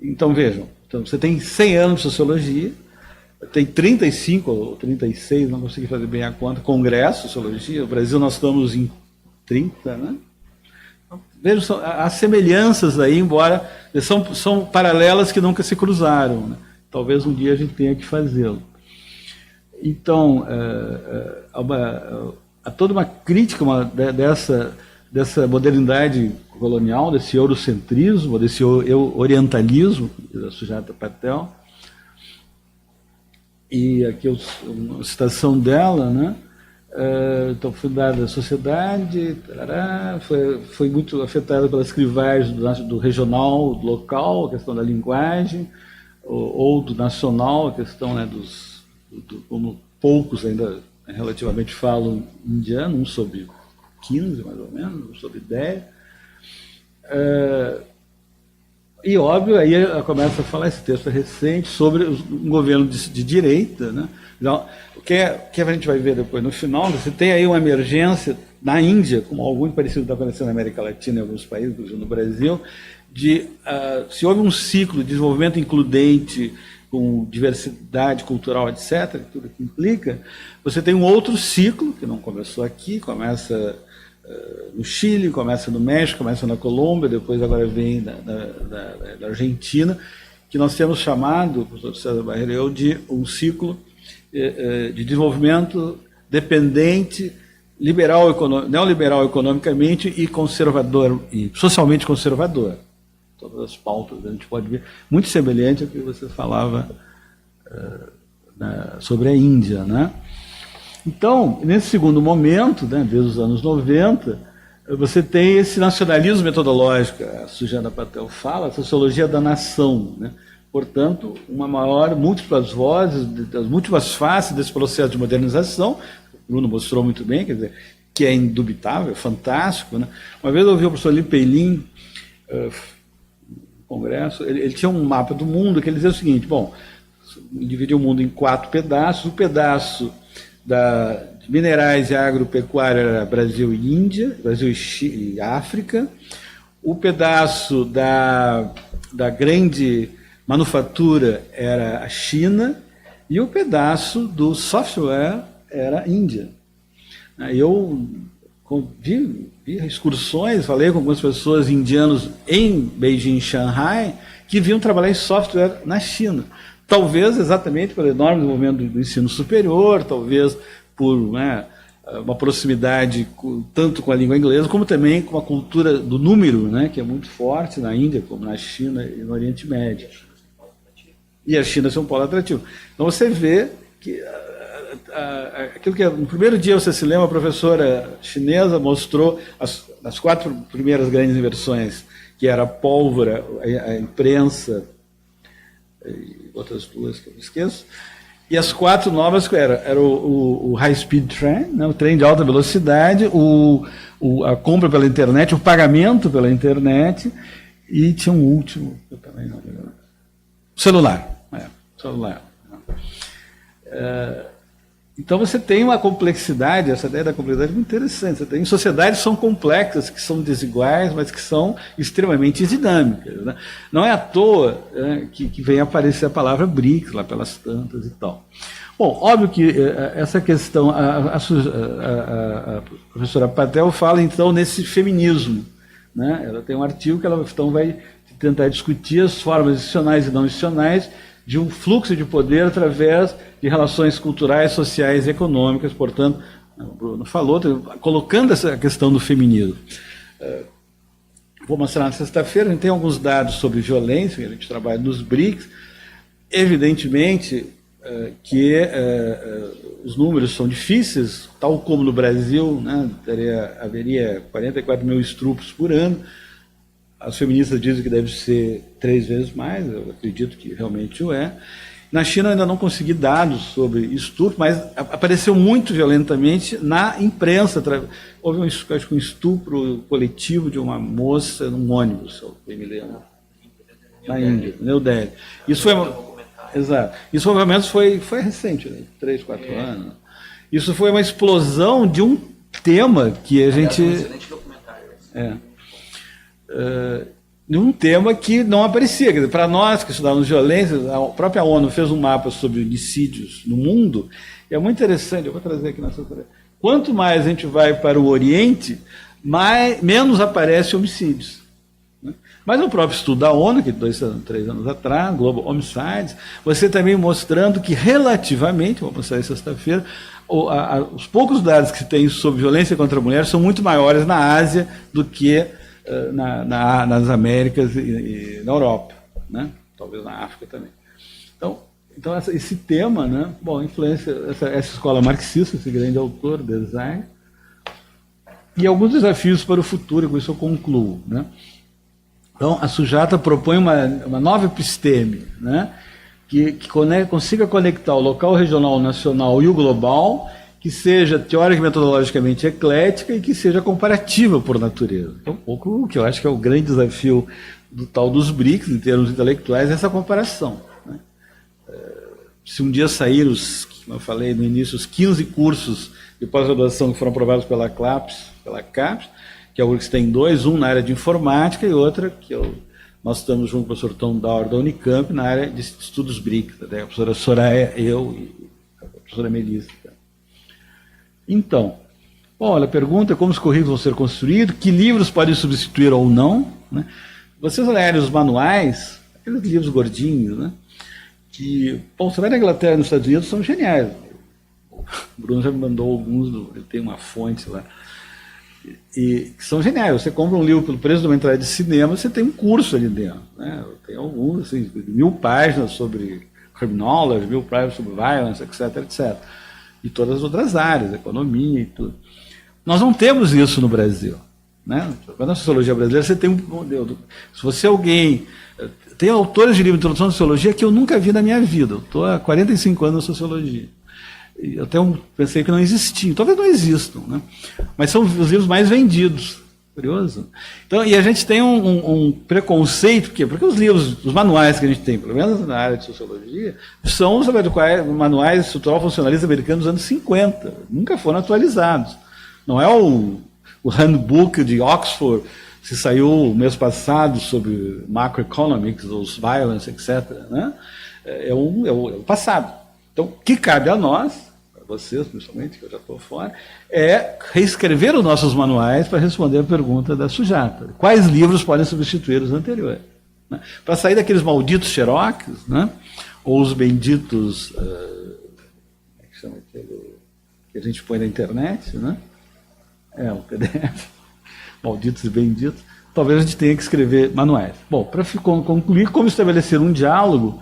Então, vejam, você tem 100 anos de sociologia, tem 35 ou 36, não consegui fazer bem a conta, congressos de sociologia. No Brasil nós estamos em 30, né? Vejam, há semelhanças aí, embora são paralelas que nunca se cruzaram, né? Talvez um dia a gente tenha que fazê-lo. Então, há toda uma crítica dessa modernidade colonial, desse eurocentrismo, desse orientalismo, da Sujata Patel. E aqui uma citação dela, né? Então, fundada a sociedade, foi muito afetada pelas clivagens do regional, do local, a questão da linguagem, ou do nacional, a questão, né, como poucos ainda relativamente falam indiano, um sobre 15, mais ou menos, um sobre 10. E, óbvio, aí começa a falar, esse texto recente, sobre um governo de direita, né? Então, o que a gente vai ver depois, no final, você tem aí uma emergência na Índia, como algo muito parecido que está acontecendo na América Latina, em alguns países, inclusive no Brasil, se houve um ciclo de desenvolvimento includente, com diversidade cultural, etc., tudo que implica, você tem um outro ciclo, que não começou aqui, começa no Chile, começa no México, começa na Colômbia, depois agora vem da Argentina, que nós temos chamado, o professor César Barreira e eu, de um ciclo de desenvolvimento dependente, neoliberal economicamente e conservador, e socialmente conservador. Todas as pautas a gente pode ver, muito semelhante ao que você falava sobre a Índia, né? Então, nesse segundo momento, né, desde os anos 90, você tem esse nacionalismo metodológico, a Sujata Patel fala, a sociologia da nação, né? Portanto, uma maior, múltiplas vozes, das múltiplas faces desse processo de modernização. O Bruno mostrou muito bem, quer dizer, que é indubitável, é fantástico, né? Uma vez eu ouvi o professor Li Peilin congresso, ele tinha um mapa do mundo que ele dizia o seguinte, bom, dividia o mundo em 4 pedaços, o pedaço de minerais e agropecuária era Brasil e Índia, Brasil e África, o pedaço da grande manufatura era a China e o pedaço do software era a Índia. Eu vi excursões, falei com algumas pessoas indianos em Beijing, Shanghai, que vinham trabalhar em software na China. Talvez exatamente pelo enorme desenvolvimento do ensino superior, talvez por uma proximidade tanto com a língua inglesa, como também com a cultura do número, que é muito forte na Índia, como na China e no Oriente Médio. E a China é um polo atrativo. Então você vê que aquilo que no primeiro dia, você se lembra, a professora chinesa mostrou as 4 primeiras grandes invenções, que era a pólvora, a imprensa, e outras 2 que eu esqueço, e as 4 novas era o high-speed train, o trem de alta velocidade, a compra pela internet, o pagamento pela internet, e tinha um último, eu também não lembro. Celular. Então você tem uma complexidade, essa ideia da complexidade é muito interessante. Você tem sociedades que são complexas, que são desiguais, mas que são extremamente dinâmicas. Não é à toa que vem aparecer a palavra BRICS, lá pelas tantas e tal. Bom, óbvio que essa questão, a professora Patel fala então nesse feminismo. Ela tem um artigo que ela então vai tentar discutir as formas institucionais e não institucionais de um fluxo de poder através de relações culturais, sociais e econômicas. Portanto, o Bruno falou, colocando essa questão do feminismo. Vou mostrar na sexta-feira, a gente tem alguns dados sobre violência, a gente trabalha nos BRICS. Evidentemente que os números são difíceis, tal como no Brasil, haveria 44 mil estupros por ano. As feministas dizem que deve ser 3 vezes mais, eu acredito que realmente o é. Na China eu ainda não consegui dados sobre estupro, mas apareceu muito violentamente na imprensa. Houve um estupro coletivo de uma moça num ônibus, se eu me lembro, na Índia, New Delhi. Isso foi, exato. Isso provavelmente foi recente, 3, 4 anos. Isso foi uma explosão de um tema que a gente... um excelente documentário. Um tema que não aparecia. Quer dizer, para nós que estudávamos violência, a própria ONU fez um mapa sobre homicídios no mundo, e é muito interessante, eu vou trazer aqui na sua... Quanto mais a gente vai para o Oriente, menos aparecem homicídios. Mas no próprio estudo da ONU, que 2, 3 anos atrás, Global Homicides, você também mostrando que relativamente, vou mostrar isso sexta-feira, os poucos dados que se tem sobre violência contra a mulher são muito maiores na Ásia do que nas Américas e na Europa, talvez na África também. Então esse tema, influência essa escola marxista, esse grande autor, design, e alguns desafios para o futuro, com isso eu concluo. Então a Sujata propõe uma nova episteme, que consiga conectar o local, regional, o nacional e o global, que seja teórica e metodologicamente eclética e que seja comparativa por natureza. Então, um pouco o que eu acho que é o grande desafio do tal dos BRICS, em termos intelectuais, é essa comparação. Se um dia sair como eu falei no início, os 15 cursos de pós-graduação que foram aprovados pela CAPES, que é o que tem 2, um na área de informática e outra, nós estamos junto com o professor Tom Dauer da Unicamp, na área de estudos BRICS, a professora Soraya, eu e a professora Melissa. Então, olha, a pergunta é como os currículos vão ser construídos, que livros podem substituir ou não. Vocês olharem os manuais, aqueles livros gordinhos, que, você vai na Inglaterra e nos Estados Unidos, são geniais. O Bruno já me mandou alguns, ele tem uma fonte lá, e que são geniais. Você compra um livro pelo preço de uma entrada de cinema, você tem um curso ali dentro. Tem alguns, assim, 1000 páginas sobre criminology, 1000 páginas sobre violence, etc, etc. E todas as outras áreas, economia e tudo. Nós não temos isso no Brasil. Na sociologia brasileira, você tem se você é alguém... Tem autores de livro de introdução à sociologia que eu nunca vi na minha vida. Eu estou há 45 anos na sociologia. Eu até pensei que não existiam. Talvez não existam, mas são os livros mais vendidos. Curioso. Então, e a gente tem um preconceito, porque os livros, os manuais que a gente tem, pelo menos na área de sociologia, são os manuais estrutural funcionalistas americanos dos anos 50, nunca foram atualizados. Não é o handbook de Oxford, que saiu mês passado sobre macroeconomics, os violence, etc. Né? É o passado. Então, o que cabe a nós, vocês, principalmente, que eu já estou fora, é reescrever os nossos manuais para responder a pergunta da Sujata. Quais livros podem substituir os anteriores? Né? Para sair daqueles malditos xerox, né? Ou os benditos, como é que chama aquele que a gente põe na internet, né? O PDF, malditos e benditos. Talvez a gente tenha que escrever manuais. Bom, para concluir, como estabelecer um diálogo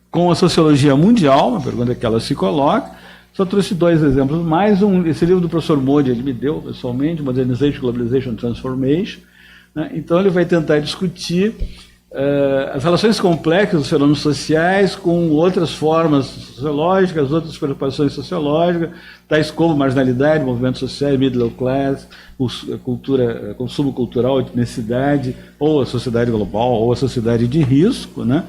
com a sociologia mundial, uma pergunta que ela se coloca. Só trouxe 2 exemplos, mais esse livro do professor Modi, ele me deu pessoalmente, Modernization, Globalization and Transformation, né? Então ele vai tentar discutir as relações complexas dos fenômenos sociais com outras formas sociológicas, outras preocupações sociológicas, tais como marginalidade, movimentos sociais, middle class, cultura, consumo cultural, etnicidade, ou a sociedade global, ou a sociedade de risco, né?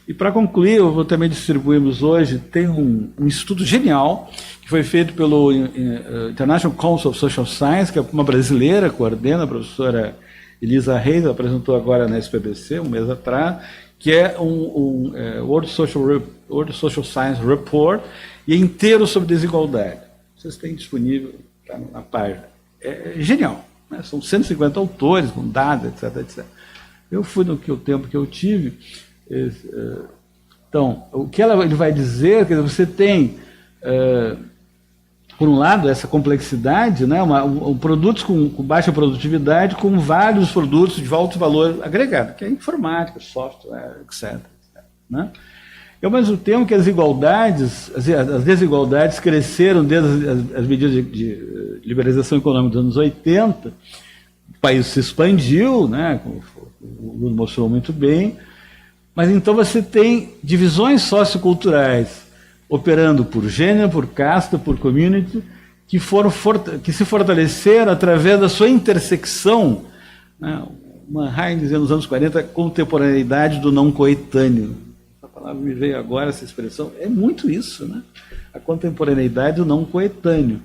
E para concluir, também distribuímos hoje, tem um estudo genial que foi feito pelo International Council of Social Science, que é uma brasileira, coordena, a professora Elisa Reis, apresentou agora na SPBC, um mês atrás, que é World Social Science Report, e é inteiro sobre desigualdade. Vocês têm disponível, tá, na página. É genial, né? São 150 autores, com dados, etc, etc. Eu fui no tempo que eu tive. Então, o que ele vai dizer, quer dizer, você tem, por um lado, essa complexidade, né, produtos com baixa produtividade, com vários produtos de alto valor agregado, que é informática, software, etc. Né? E, ao mesmo tempo que as desigualdades cresceram desde as medidas de liberalização econômica dos anos 80, o país se expandiu, né, como o Lula mostrou muito bem. Mas então você tem divisões socioculturais operando por gênero, por casta, por community, que se fortaleceram através da sua intersecção, né? Uma Heinz dizendo nos anos 40, contemporaneidade do não coetâneo. Essa palavra me veio agora, essa expressão. É muito isso, né? A contemporaneidade do não coetâneo.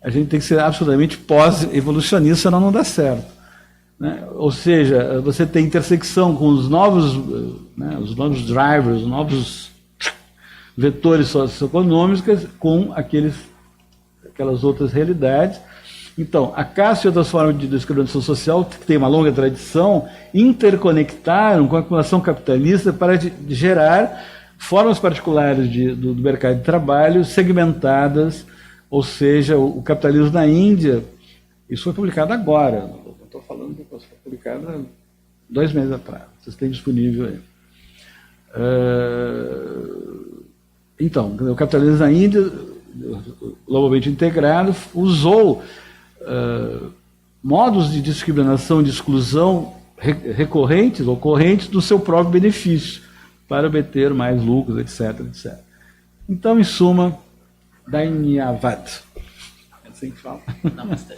A gente tem que ser absolutamente pós-evolucionista, senão não dá certo. Né? Ou seja, você tem intersecção com os novos drivers, os novos vetores socioeconômicos com aquelas outras realidades. Então, a Cássio e outras formas de discriminação social, que tem uma longa tradição, interconectaram com a acumulação capitalista para gerar formas particulares do mercado de trabalho segmentadas, ou seja, o capitalismo na Índia. Isso foi publicado agora. Estou falando que foi publicado 2 meses atrás. Vocês têm disponível aí. Então, o capitalismo na Índia, globalmente integrado, usou modos de discriminação, de exclusão recorrentes, ocorrentes, do seu próprio benefício, para obter mais lucros, etc, etc. Então, em suma, Dhanyavad. É assim que fala? Namastê.